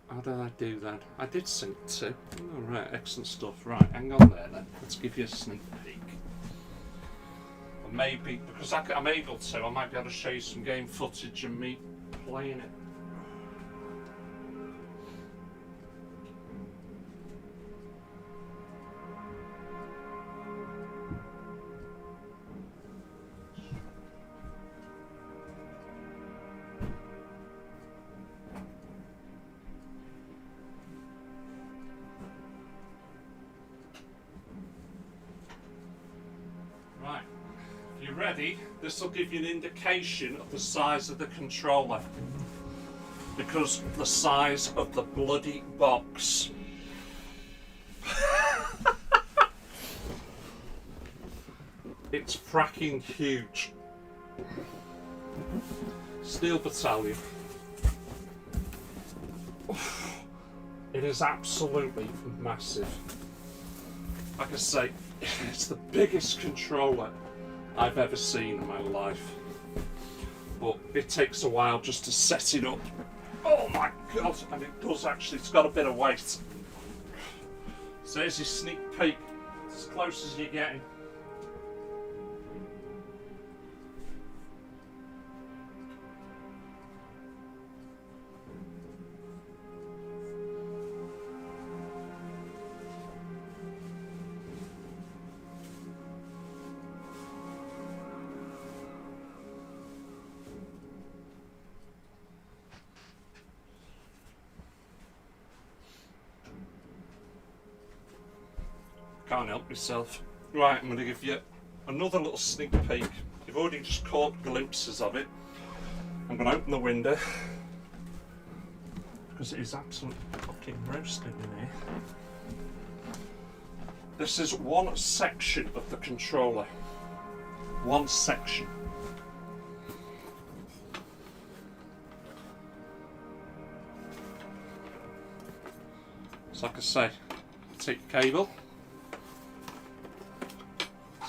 how did I do that? I did sync too. All right, excellent stuff. Right, hang on there then. Let's give you a sneak peek. And maybe, because I'm able to, I might be able to show you some game footage of me playing it. Right, if you're ready, this will give you an indication of the size of the controller. Because the size of the bloody box. It's fracking huge. Steel Battalion. It is absolutely massive. Like I say, it's the biggest controller I've ever seen in my life. But it takes a while just to set it up. Oh my god, and it does actually, it's got a bit of weight. So there's your sneak peek, as close as you're getting. Can't help myself. Right, I'm going to give you another little sneak peek. You've already just caught glimpses of it. I'm going to open the window because it is absolutely fucking roasting in here. This is one section of the controller. One section. So like I say, take your cable.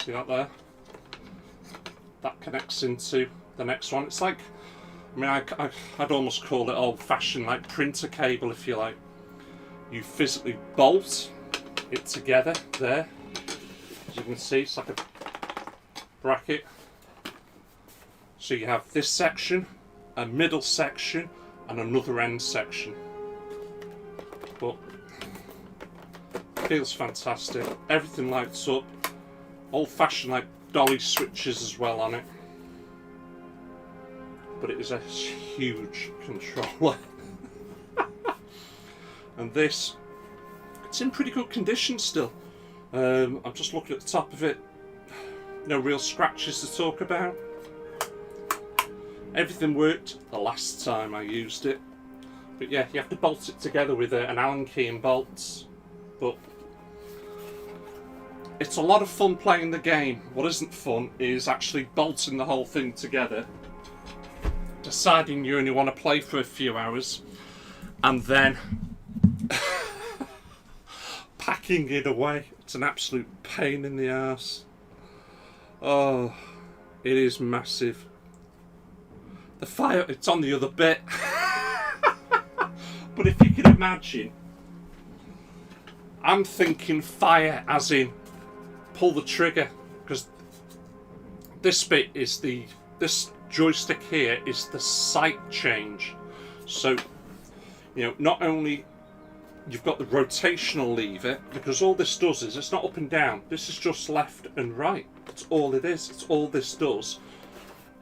See that there? That connects into the next one. It's like, I mean, I'd almost call it old-fashioned, like printer cable, if you like. You physically bolt it together there. As you can see, it's like a bracket. So you have this section, a middle section, and another end section. But it feels fantastic. Everything lights up. Old-fashioned, like dolly switches as well on it, but it is a huge controller. And this, it's in pretty good condition still. I'm just looking at the top of it. No real scratches to talk about. Everything worked the last time I used it, but yeah, you have to bolt it together with an Allen key and bolts. But it's a lot of fun playing the game. What isn't fun is actually bolting the whole thing together, deciding you only want to play for a few hours, and then packing it away. It's an absolute pain in the arse. Oh, it is massive. The fire, it's on the other bit. But if you can imagine, I'm thinking fire as in pull the trigger, because this bit is this joystick here is the sight change. So, you know, not only you've got the rotational lever, because all this does is, it's not up and down, this is just left and right. That's all it is, it's all this does.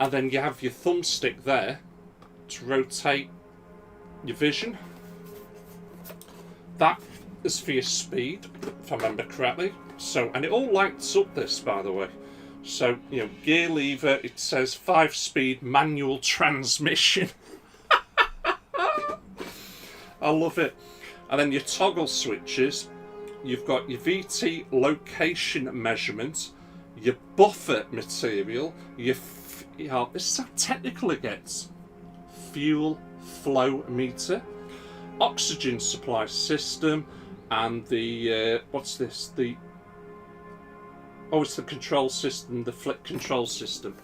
And then you have your thumbstick there to rotate your vision. That is for your speed, if I remember correctly. So, and it all lights up this, by the way. So, you know, gear lever, it says 5-speed manual transmission. I love it. And then your toggle switches, you've got your VT location measurement, your buffer material, this is how technical it gets. Fuel flow meter, oxygen supply system, and the what's this? It's the control system, the flick control system.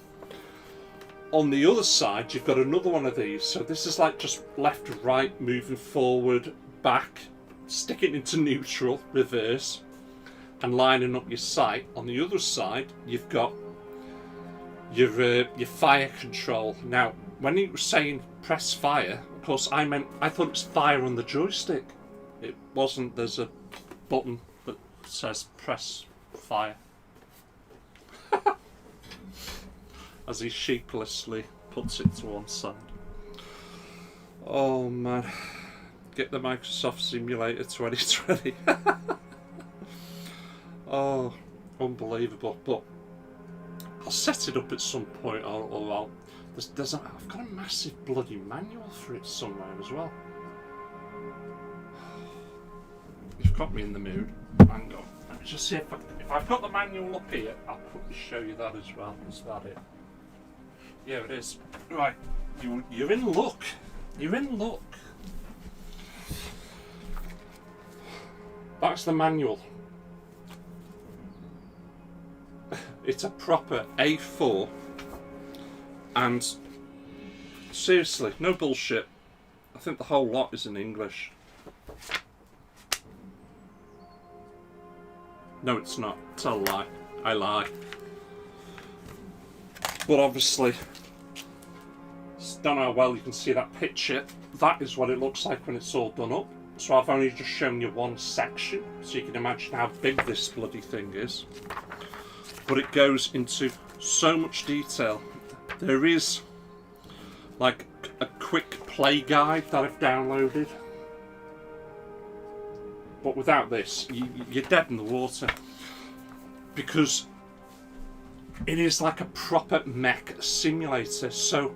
On the other side, you've got another one of these. So this is like just left, right, moving forward, back, sticking into neutral, reverse, and lining up your sight. On the other side, you've got your fire control. Now, when he was saying press fire, of course, I thought it was fire on the joystick. It wasn't. There's a button that says press fire. As he sheepishly puts it to one side. Oh man, get the Microsoft Simulator 2020. Oh, unbelievable. But I'll set it up at some point, or I've got a massive bloody manual for it somewhere as well. You've got me in the mood. Hang on. Let me just see if I've got the manual up here, I'll probably show you that as well. Is that it? Yeah, it is. Right, you're in luck. You're in luck. That's the manual. It's a proper A4, and seriously, no bullshit. I think the whole lot is in English. No, it's not. It's a lie. I lie. But obviously, don't know how well you can see that picture. That is what it looks like when it's all done up. So I've only just shown you one section, so you can imagine how big this bloody thing is. But it goes into so much detail. There is like a quick play guide that I've downloaded. But without this, you're dead in the water. Because it is like a proper mech simulator. So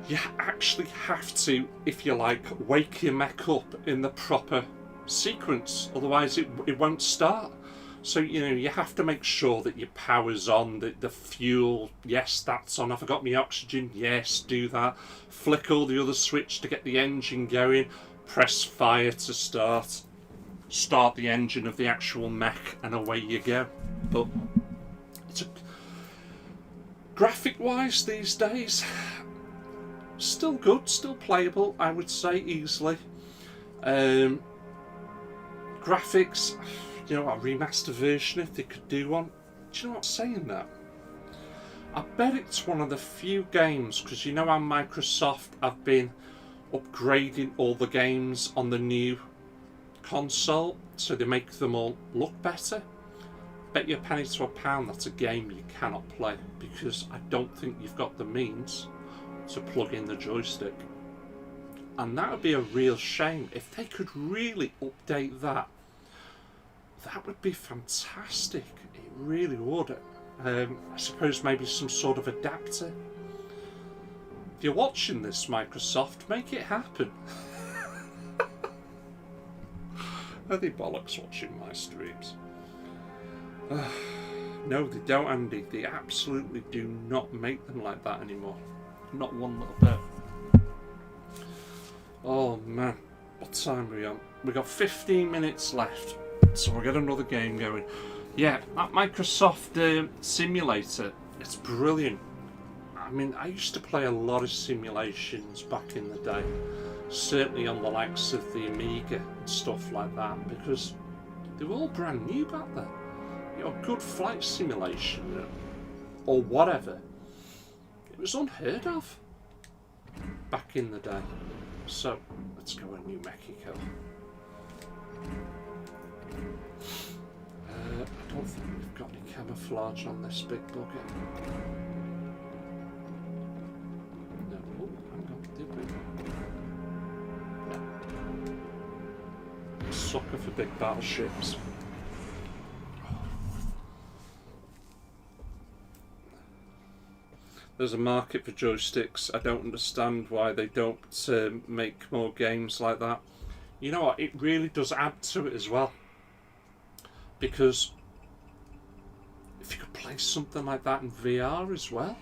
you actually have to, if you like, wake your mech up in the proper sequence. Otherwise it won't start. So, you know, you have to make sure that your power's on, the fuel, yes, that's on. I forgot my oxygen, yes, do that. Flick all the other switch to get the engine going. Press fire to start the engine of the actual mech, and away you go. But it's graphic-wise these days, still good, still playable, I would say, easily. Graphics, you know, a remaster version if they could do one. Do you know what I'm saying that? I bet it's one of the few games, because you know how Microsoft have been upgrading all the games on the new console, so they make them all look better. Bet you a penny to a pound that's a game you cannot play, because I don't think you've got the means to plug in the joystick. And that would be a real shame. If they could really update that, that would be fantastic. It really would. I suppose maybe some sort of adapter. If you're watching this, Microsoft, make it happen. Are they bollocks watching my streams? No, they don't, Andy. They absolutely do not make them like that anymore. Not one little bit. Oh man, what time are we on? We've got 15 minutes left, so we'll get another game going. Yeah, that Microsoft simulator, it's brilliant. I mean, I used to play a lot of simulations back in the day, certainly on the likes of the Amiga and stuff like that, because they were all brand new back then. You know, good flight simulation or whatever, it was unheard of back in the day. So let's go to New Mexico. I don't think we've got any camouflage on this big bugger. No, oh, hang on, did we? No. Suck sucker for big battleships. There's a market for joysticks. I don't understand why they don't make more games like that. You know what? It really does add to it as well. Because if you could play something like that in VR as well,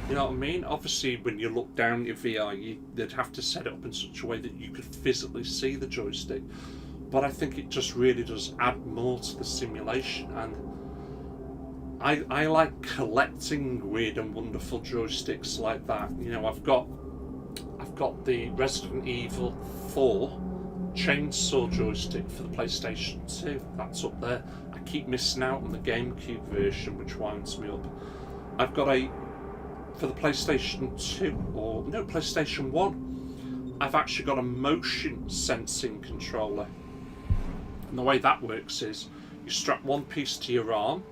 you know what I mean? Obviously, when you look down at your VR, they'd have to set it up in such a way that you could physically see the joystick. But I think it just really does add more to the simulation, and I like collecting weird and wonderful joysticks like that. You know, I've got the Resident Evil 4 chainsaw joystick for the PlayStation 2. That's up there. I keep missing out on the GameCube version, which winds me up. I've got for the PlayStation 2, or no, PlayStation 1, I've actually got a motion sensing controller. And the way that works is you strap one piece to your arm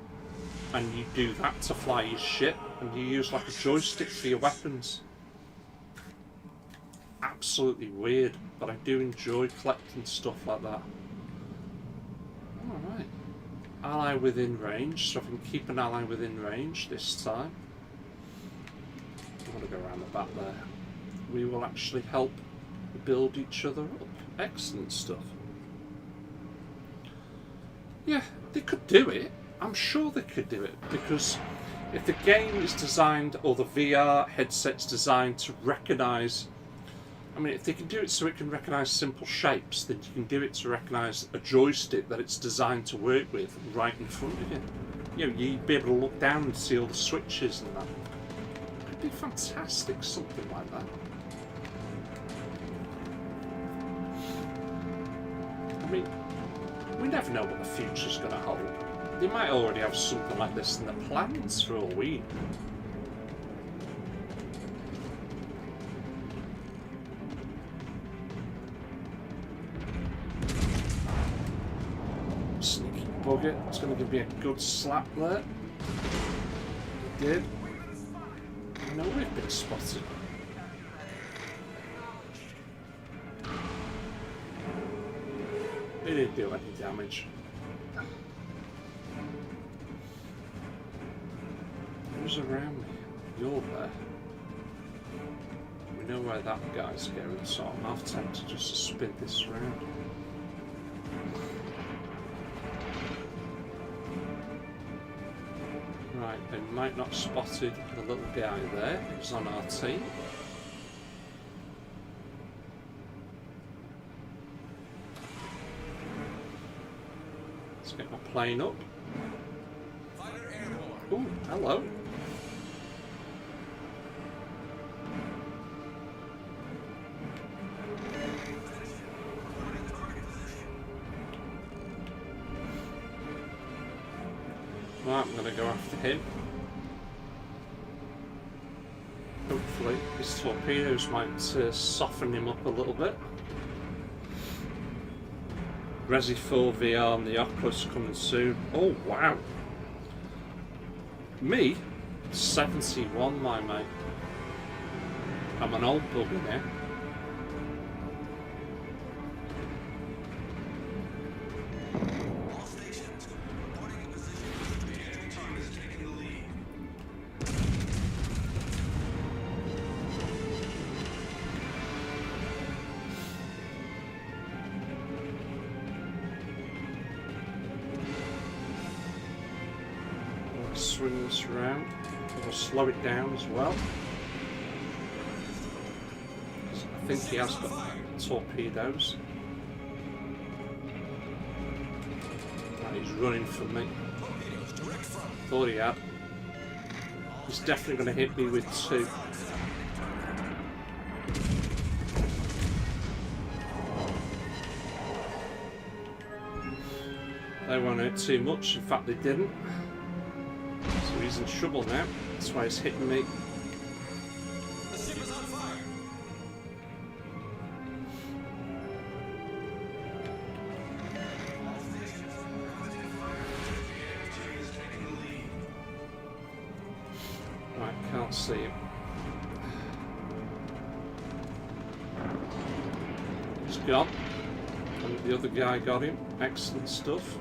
and you do that to fly your ship, and you use like a joystick for your weapons. Absolutely weird, but I do enjoy collecting stuff like that. Alright. Ally within range, so I can keep an ally within range this time. I want to go around the back there. We will actually help build each other up. Excellent stuff. Yeah, they could do it. I'm sure they could do it, because if the game is designed, or the VR headset's designed to recognise, I mean, if they can do it so it can recognise simple shapes, then you can do it to recognise a joystick that it's designed to work with right in front of you. You know, you'd be able to look down and see all the switches and that. It'd be fantastic, something like that. I mean, we never know what the future's going to hold. They might already have something like this in their plans for all we know. Sneaky bugger. It's going to give me a good slap there. It did. I know we've been spotted. They didn't do any damage. Who's around me? You're there. We know where that guy's going, so I'm half tempted just to spin this round. Right, they might not have spotted the little guy there who's on our team. Let's get my plane up. Ooh, hello. Right, I'm going to go after him. Hopefully his torpedoes might soften him up a little bit. Resi 4 VR and the Oculus coming soon. Oh wow! Me? 71, my mate. I'm an old bugger now. All stations, reporting in position. The enemy team is taking the lead. Swing this around. We'll slow it down as well. I think he has got torpedoes. Right, he's running from me. Thought he had. He's definitely going to hit me with 2. They won't hurt too much, in fact they didn't. So he's in trouble now. That's why he's hitting me. The ship is on fire. All stations, reporting fire. The enemy team is taking the lead. Right, can't see him. He's gone. And The other guy got him. Excellent stuff.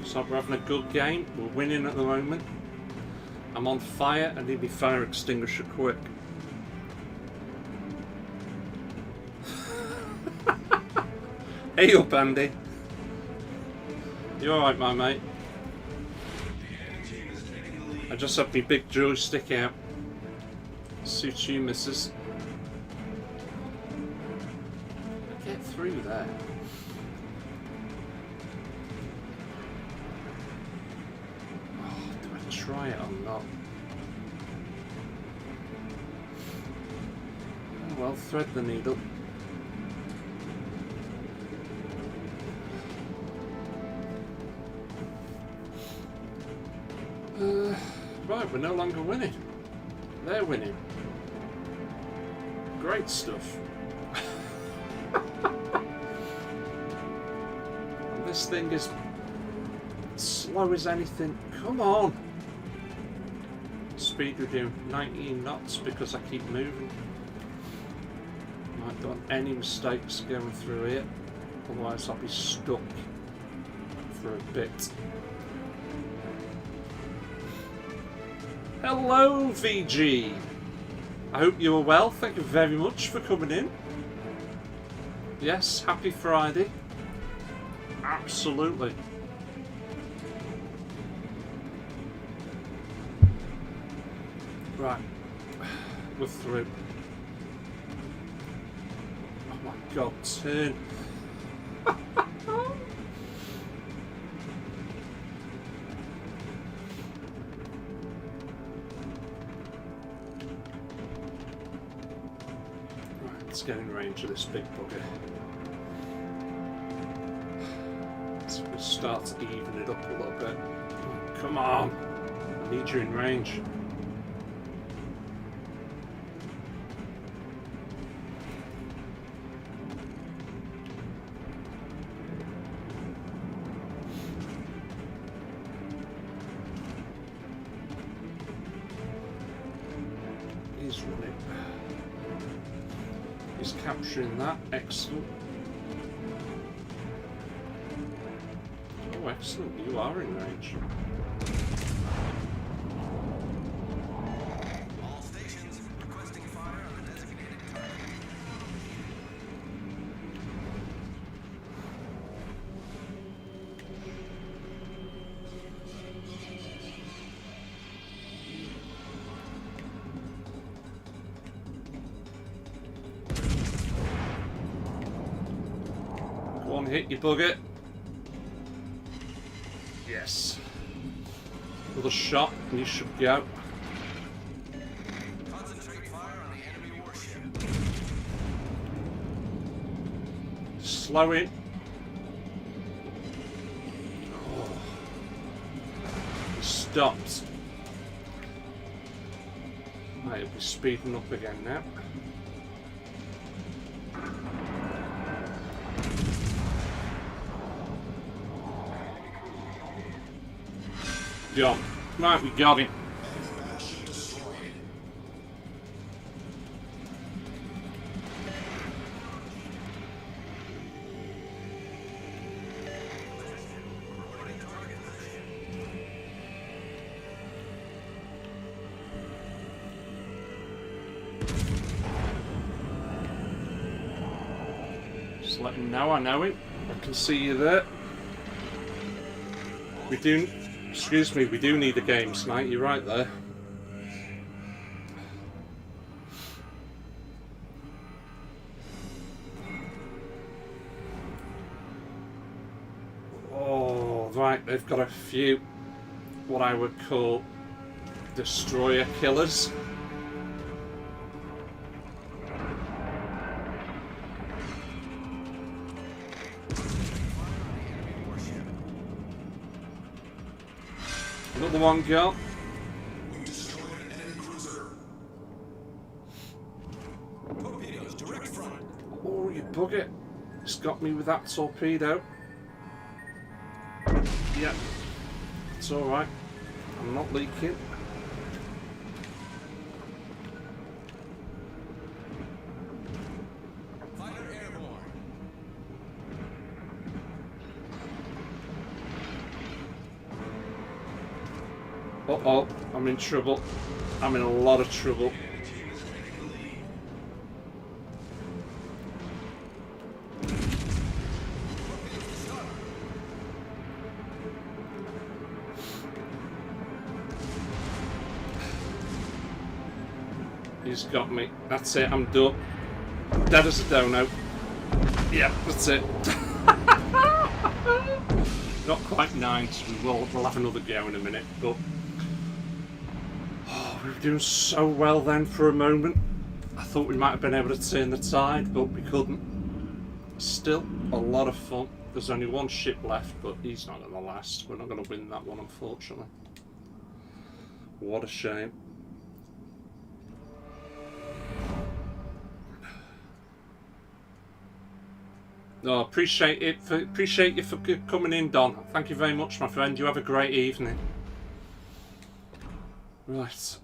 So we're having a good game. We're winning at the moment. I'm on fire. I need my fire extinguisher quick. Hey up, Andy. You alright, my mate? I just have my big joystick out. Suits you, missus. Get through there. Oh, do I try it or not? Oh, well, thread the needle. Right, we're no longer winning. They're winning. Great stuff. And this thing is slow as anything. Come on. Speed we're doing 19 knots because I keep moving. I don't want any mistakes going through here. Otherwise I'll be stuck for a bit. Hello, VG. I hope you are well. Thank you very much for coming in. Yes, happy Friday. Absolutely. Right. We're through. Oh my god, turn. Let's get in range of this big bugger. So we'll start to even it up a little bit. Come on! I need you in range. He's running. He's capturing that. Excellent. Oh, excellent. You are in range. All stations requesting fire on the designated target. Go on, hit your bugger. Yes. Another shot and you should go. Concentrate fire on the enemy warship. Slow it. Oh. He stopped. Right, it'll be speeding up again now. John. Right, we got him. Battleship destroyed. Reporting target position. Just let him know I know him. I can see you there. We do, excuse me, we do need a game tonight. You're right there. Oh, right, they've got a few, what I would call, destroyer killers. Another one gone. We destroyed an enemy cruiser. Torpedoes direct front. Oh, you bugger. It's got me with that torpedo. Yeah, it's alright. I'm not leaking. Fighter airborne. Uh-oh, I'm in trouble. I'm in a lot of trouble. The team is taking the lead. He's got me. That's it, I'm done. Dead as a dono. Yeah, that's it. Not quite nice. We'll have another go in a minute, but oh, we were doing so well then for a moment. I thought we might have been able to turn the tide, but we couldn't. Still a lot of fun. There's only one ship left, but he's not going to last. We're not going to win that one, unfortunately. What a shame. No, appreciate it. Appreciate you for coming in, Don. Thank you very much, my friend. You have a great evening. Right,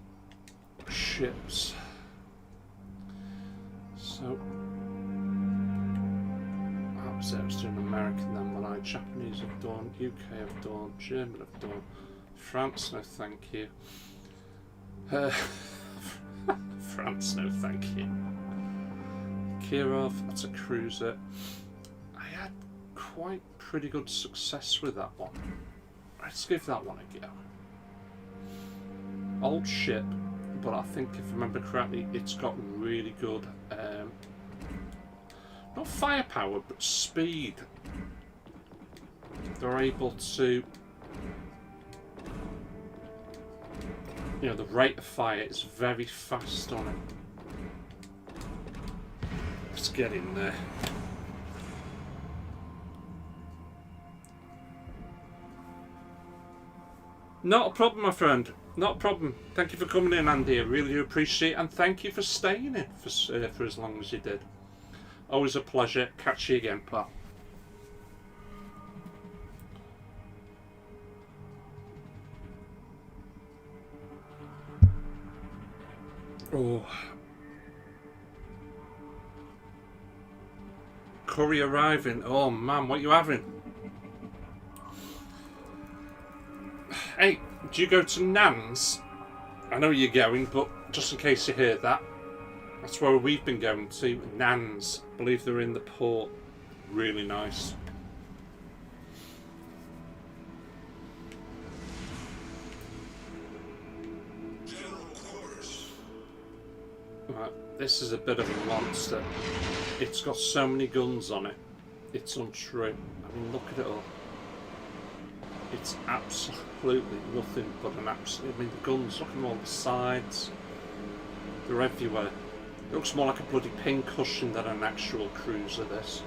ships. So, I was doing American then, when Japanese have done, UK have done, German have done, France, no thank you. France, no thank you. Kirov, that's a cruiser. I had quite pretty good success with that one. Let's give that one a go. Old ship, but I think if I remember correctly, it's got really good, not firepower, but speed. They're able to, you know, the rate of fire is very fast on it. Let's get in there. Not a problem, my friend. Not a problem. Thank you for coming in, Andy. I really do appreciate it. And thank you for staying in for as long as you did. Always a pleasure. Catch you again, pal. Oh. Curry arriving. Oh, man, what are you having? Hey, do you go to Nan's? I know you're going, but just in case you hear that, that's where we've been going to. Nan's. I believe they're in the port. Really nice. General quarters. Right, this is a bit of a monster. It's got so many guns on it. It's untrue. I mean, look at it all. It's absolutely nothing but an absolute. I mean, the guns, look at all the sides. They're everywhere. It looks more like a bloody pincushion than an actual cruiser, this.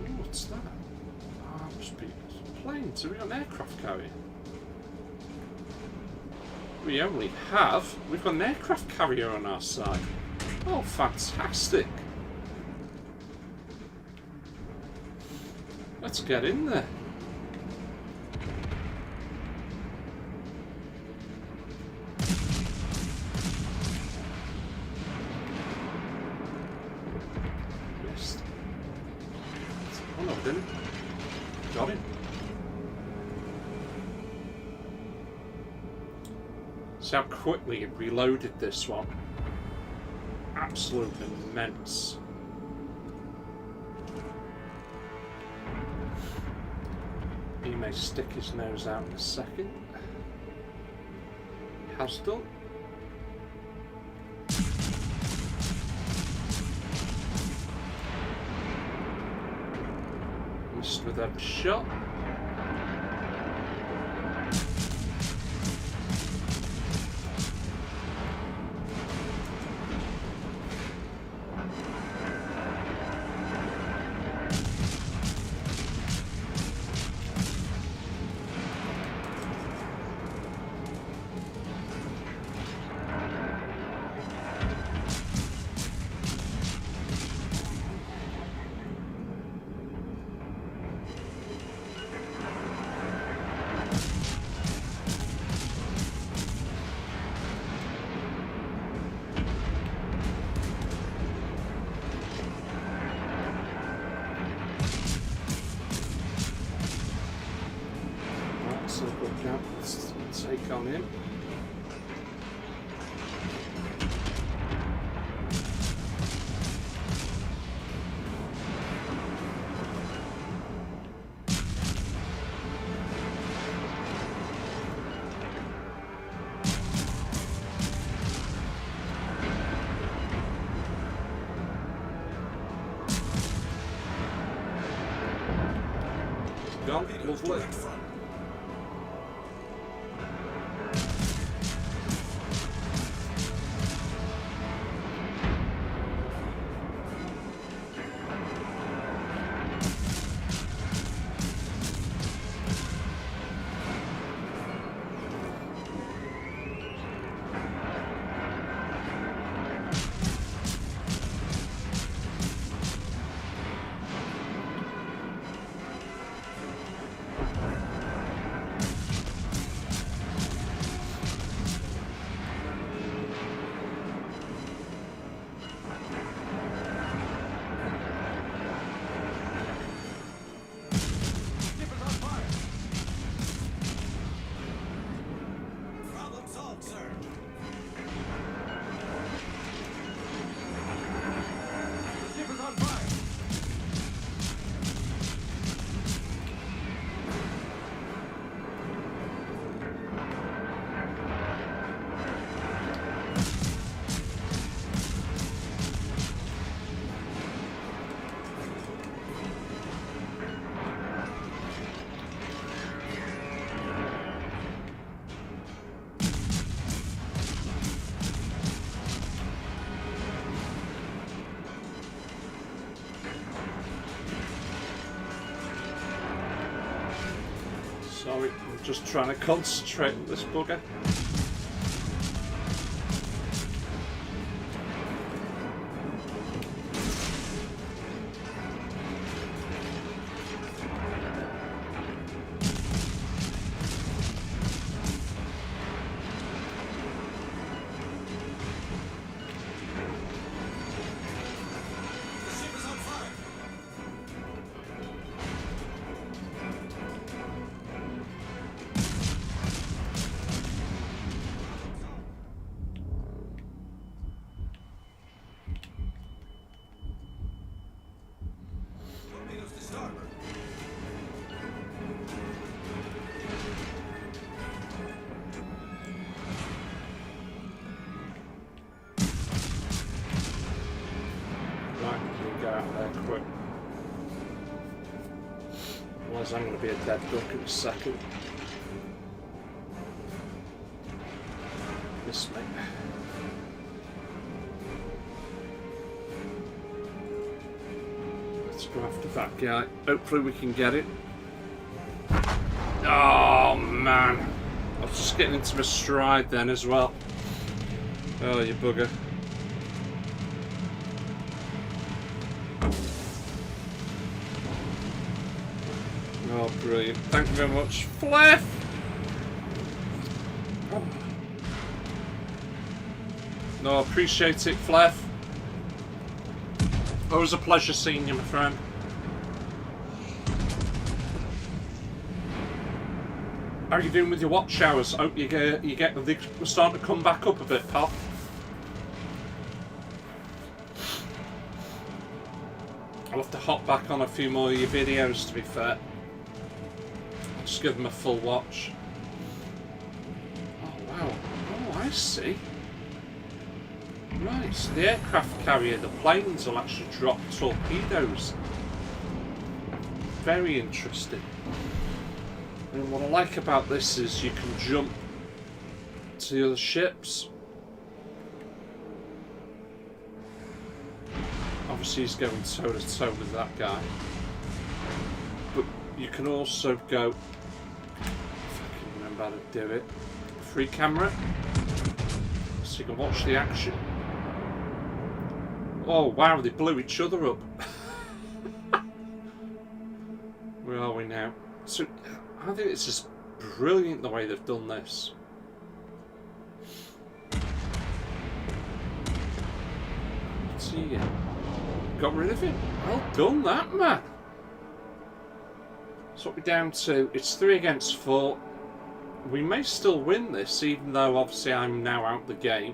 Ooh, what's that? Ah, must be planes. Are we on aircraft carrier? We've got an aircraft carrier on our side. Oh, fantastic. Let's get in there. Missed. Oh no, didn't. Got him. See how quickly it reloaded this one. Absolutely immense. He may stick his nose out in a second. He has done. Missed with every shot. on him. Gone. Lovely. Ship is on fire. Problem solved, sir. Ship is on fire. Sorry, I'm just trying to concentrate on this bugger. The ship is on fire. Torpedoes to starboard. Right, you get out there quick. Otherwise I'm going to be a dead duck in a second. Miss me. Let's go after that guy. Hopefully we can get it. Oh man. I was just getting into my stride then as well. Oh, you bugger. Oh, brilliant. Thank you very much, Fleff! Oh. No, I appreciate it, Fleff. Always a pleasure seeing you, my friend. How are you doing with your watch hours? I hope we're starting to come back up a bit, pal. I'll have to hop back on a few more of your videos, to be fair. Just give them a full watch. Oh wow. Oh, I see. Right, so the aircraft carrier, the planes will actually drop torpedoes. Very interesting. And what I like about this is you can jump to the other ships. Obviously he's going toe to toe with that guy. But you can also go, if I can remember how to do it, free camera. So you can watch the action. Oh wow, they blew each other up. Where are we now? So I think it's just brilliant the way they've done this. See ya. Got rid of him. Well done, that man. So what we're down to, it's 3 against 4. We may still win this, even though obviously I'm now out the game.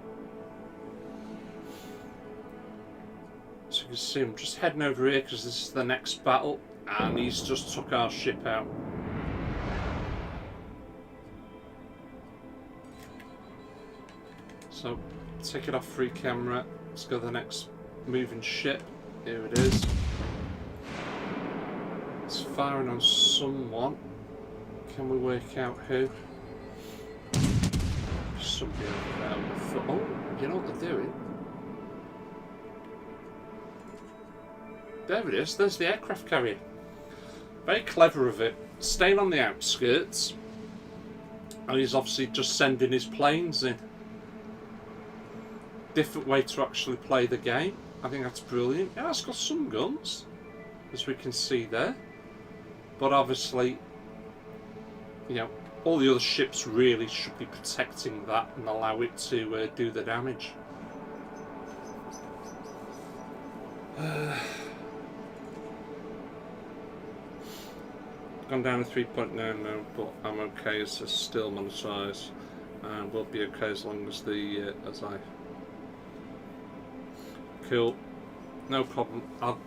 So you can see I'm just heading over here because this is the next battle, and he's just took our ship out. So, take it off free camera. Let's go to the next moving ship. Here it is. It's firing on someone. Can we work out who? Somebody over there. Oh, you know what they're doing? There it is. There's the aircraft carrier. Very clever of it. Staying on the outskirts. And he's obviously just sending his planes in. Different way to actually play the game. I think that's brilliant. Yeah, it's got some guns, as we can see there. But obviously, you know, all the other ships really should be protecting that and allow it to do the damage. Gone down to 3.99, but I'm okay as it's still monetized, and we'll be okay as long as the Cool, no problem. I'll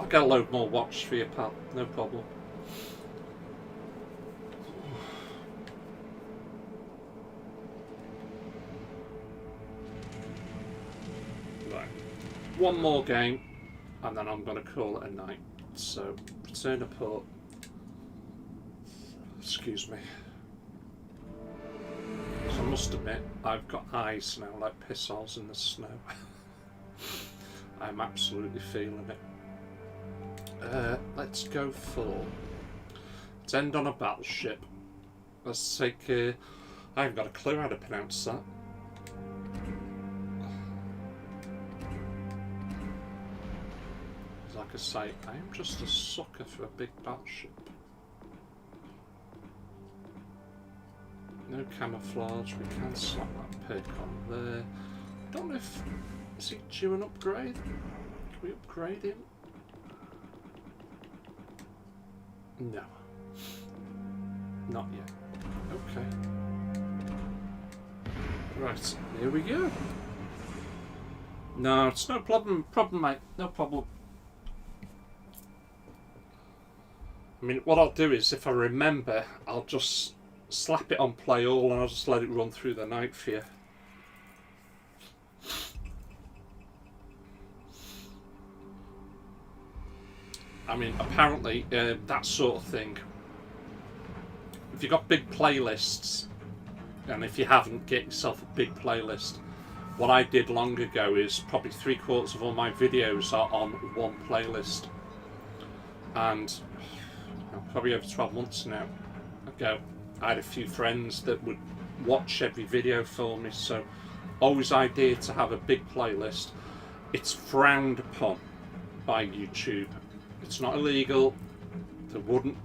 get a load more watch for you, pal. No problem. Right, one more game, and then I'm going to call it a night. So, return to port. Excuse me. So I must admit, I've got eyes now like piss holes in the snow. I'm absolutely feeling it. Let's go for... Let's end on a battleship. Let's take... I haven't got a clue how to pronounce that. Like I say, I am just a sucker for a big battleship. No camouflage, we can slap that perk on there. Don't know if... Is he due an upgrade? Can we upgrade him? No. Not yet. Okay. Right, here we go. No, it's no problem, mate. No problem. I mean, what I'll do is, if I remember, I'll just slap it on play all and I'll just let it run through the night for you. I mean, apparently, that sort of thing, if you've got big playlists, and if you haven't, get yourself a big playlist. What I did long ago is probably 3/4 of all my videos are on one playlist. And probably over 12 months now ago, I had a few friends that would watch every video for me, so always idea to have a big playlist. It's frowned upon by YouTube. It's not illegal, they wouldn't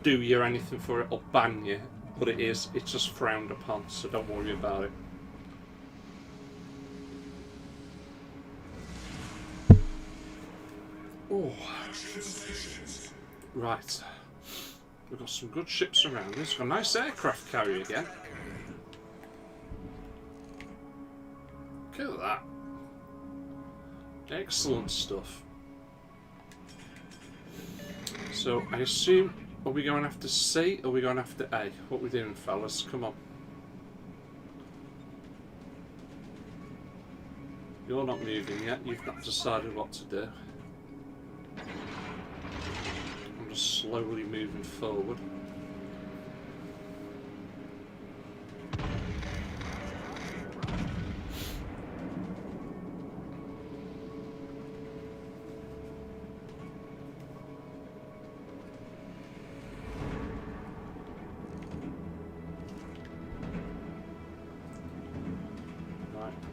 do you anything for it or ban you, but it's just frowned upon, so don't worry about it. Oh. Right. We've got some good ships around this. We've got a nice aircraft carrier again. Look at that. Excellent stuff. So, I assume, are we going after C or are we going after A? What are we doing, fellas? Come on. You're not moving yet. You've not decided what to do. I'm just slowly moving forward.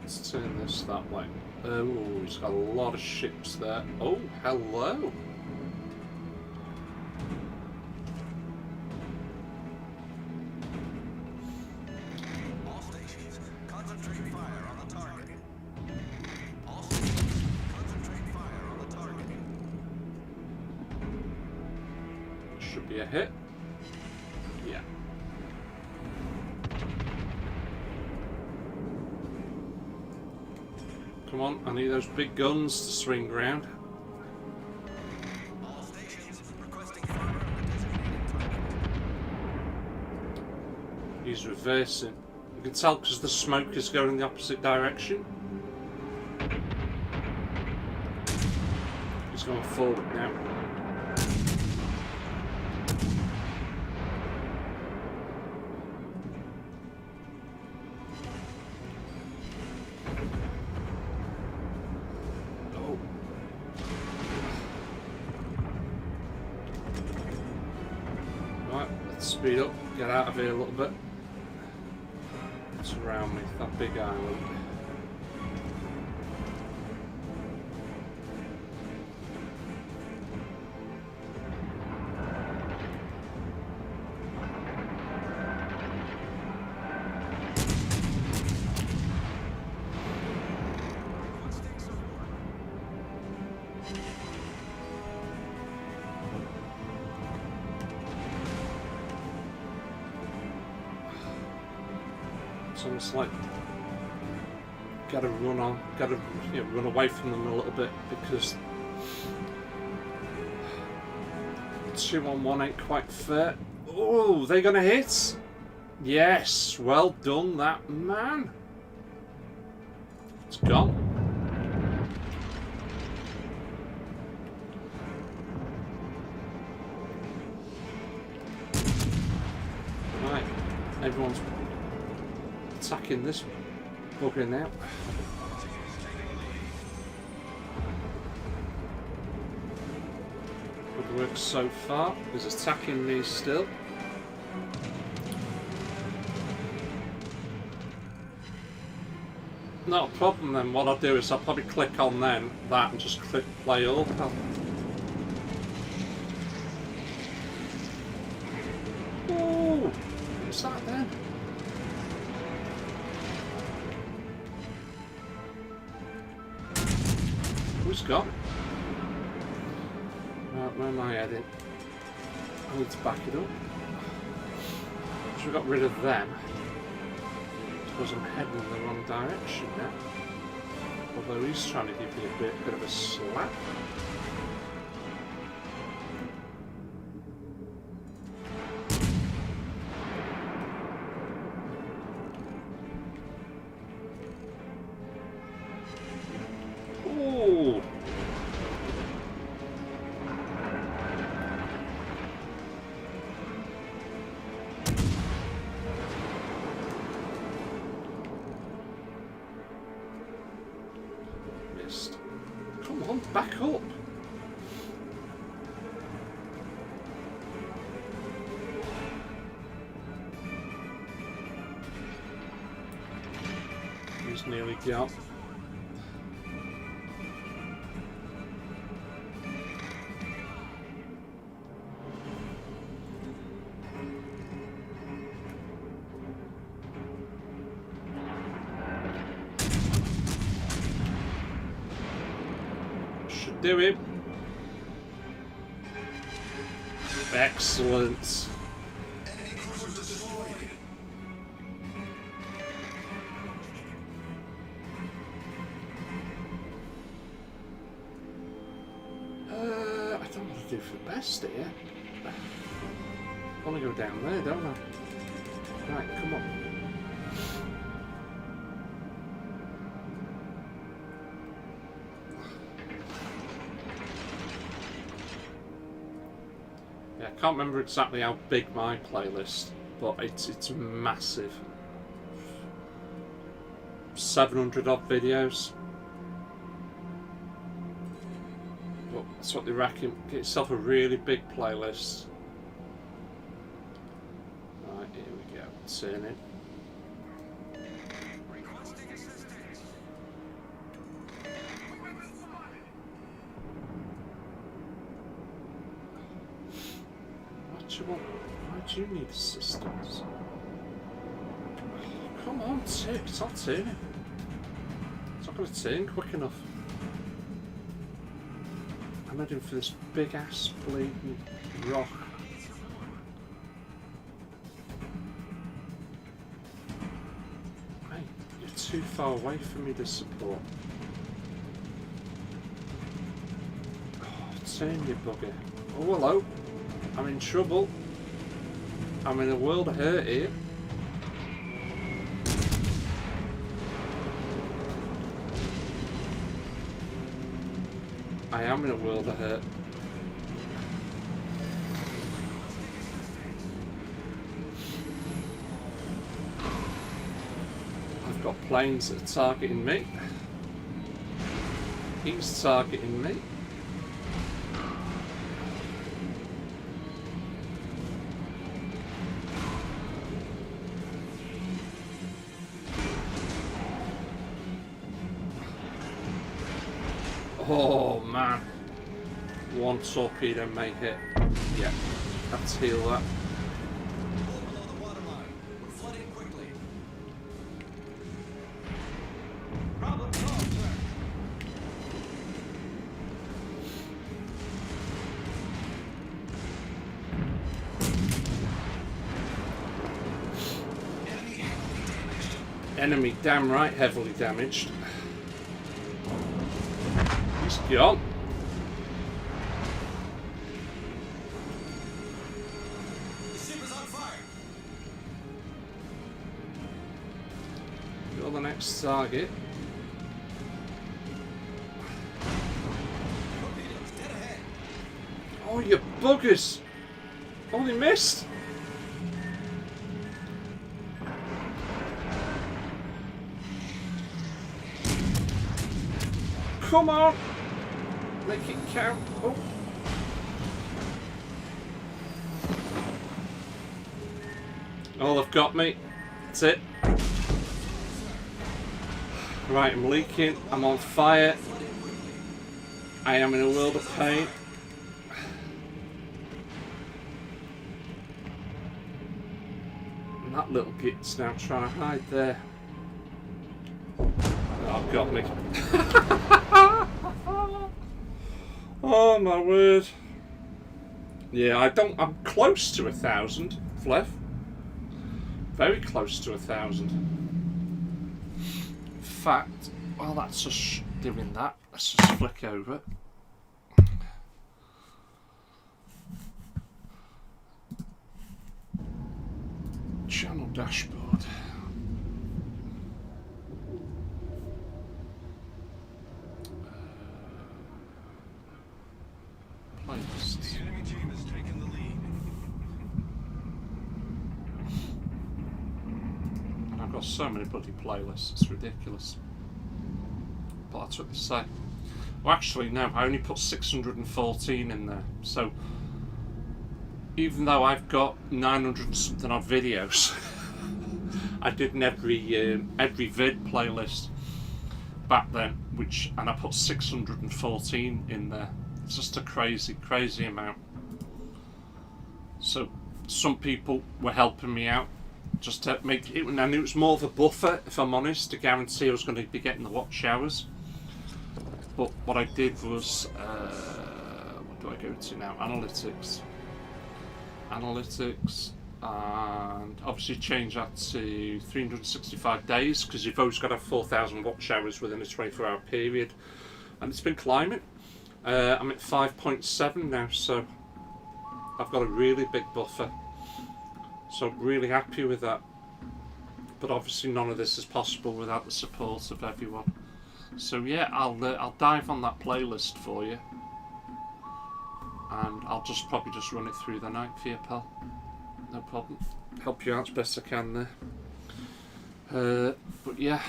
Let's turn this that way. Oh, he's got a lot of ships there. Oh, hello. All stations, concentrate fire on the target. All stations, concentrate fire on the target. Should be a hit. Yeah. Come on, I need those big guns to swing round. All stations requesting fire on the designated target. He's reversing. You can tell because the smoke is going in the opposite direction. He's going forward now. Oh. Right, let's speed up, get out of here a little bit. What's around me? That big island. It's almost like gotta run on, gotta run away from them a little bit because 2-on-1 ain't quite fair. Oh, they gonna hit? Yes, well done, that man. It's gone. Right, everyone's attacking this bugger now. Good work so far. He's attacking me still. Not a problem then. What I'll do is I'll probably click on that and just click play up. Ooh, what's that then? Who's got? Right, where am I heading? I need to back it up. So we got rid of them. I suppose I'm heading in the wrong direction now. Although he's trying to give me a bit of a slap. Ooh. Missed. Come on, back up. He's nearly got. Do it. Excellent. I don't know what to do for the best here. I want to go down there, don't I? Right, come on. Yeah, I can't remember exactly how big my playlist, but it's massive. 700 odd videos. But that's what they reckon. Get yourself a really big playlist. Right, here we go. Turn it. Why do you need assistance? Oh, come on, turn. It's not turning. It's not going to turn quick enough. I'm heading for this big ass bleeding rock. Hey, you're too far away for me to support. turn, you bugger. Oh, hello. I'm in trouble. I'm in a world of hurt here. I am in a world of hurt. I've got planes that are targeting me. He's targeting me. Oh man, one torpedo may hit. Yeah, let's heal that. Below the waterline. We're flooding quickly. Problem solved, sir. Enemy damn right heavily damaged. He's gone. The ship is on fire. You're the next target. Torpedoes dead ahead. Oh, you buggers! Only missed. Come on! Make it count. Oh. Oh, they've got me. That's it. Right, I'm leaking. I'm on fire. I am in a world of pain. And that little git's now trying to hide there. Oh, got me. Oh my word. Yeah, I'm close to 1,000, Flev. Very close to 1,000. In fact, while that's just doing that, let's just flick over it. Channel dashboard. Playlists. The enemy team has taken the lead. And I've got so many bloody playlists, it's ridiculous. But that's what they say. Well, actually, no, I only put 614 in there. So, even though I've got 900 and something odd videos, I did an every vid playlist back then, and I put 614 in there. It's just a crazy, crazy amount. So some people were helping me out just to make it, and I knew it was more of a buffer, if I'm honest, to guarantee I was going to be getting the watch hours. But what I did was, what do I go to now? Analytics, and obviously change that to 365 days, because you've always got to have 4,000 watch hours within a 24-hour period, and it's been climbing. I'm at 5.7 now, so I've got a really big buffer, so I'm really happy with that. But obviously none of this is possible without the support of everyone. So yeah, I'll dive on that playlist for you, and I'll probably just run it through the night for you, pal. No problem. Help you out as best I can there. But yeah.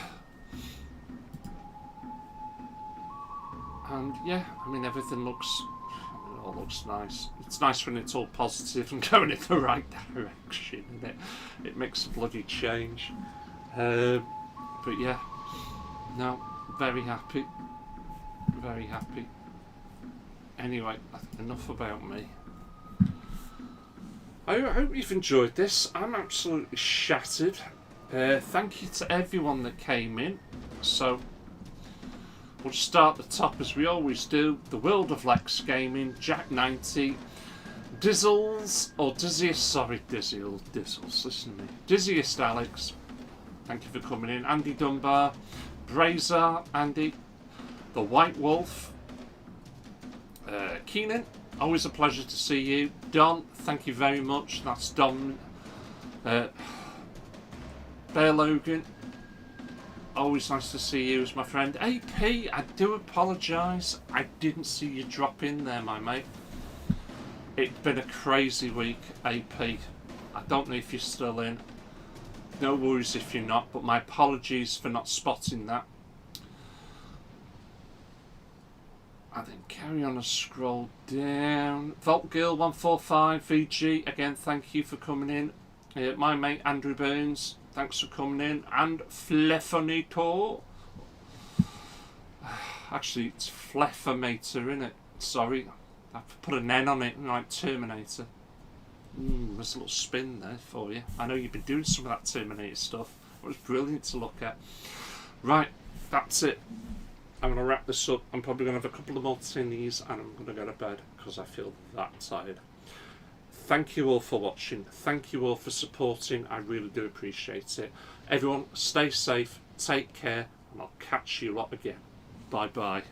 And yeah, I mean, everything looks, it all looks nice. It's nice when it's all positive and going in the right direction, isn't it? It makes a bloody change. But yeah, no, very happy. Very happy. Anyway, enough about me. I hope you've enjoyed this. I'm absolutely shattered. Thank you to everyone that came in. So, we'll start at the top as we always do. The World of Lex Gaming, Jack90, Dizzles, listen to me. Dizziest Alex, thank you for coming in. Andy Dunbar, Brazar, Andy, The White Wolf, Keenan, always a pleasure to see you. Don, thank you very much. That's Don. Bear Logan, always nice to see you as my friend. AP, I do apologise. I didn't see you drop in there, my mate. It's been a crazy week, AP. I don't know if you're still in. No worries if you're not, but my apologies for not spotting that. And then carry on and scroll down. Vault Girl 145 VG, again, thank you for coming in. My mate Andrew Burns, thanks for coming in. And Flefonito. Actually, it's Flefomator, isn't it? Sorry, I've put an N on it, like Terminator. There's a little spin there for you. I know you've been doing some of that Terminator stuff. It was brilliant to look at. Right, that's it. I'm going to wrap this up. I'm probably going to have a couple of more tinnies and I'm going to go to bed because I feel that tired. Thank you all for watching. Thank you all for supporting. I really do appreciate it. Everyone, stay safe, take care, and I'll catch you lot again. Bye bye.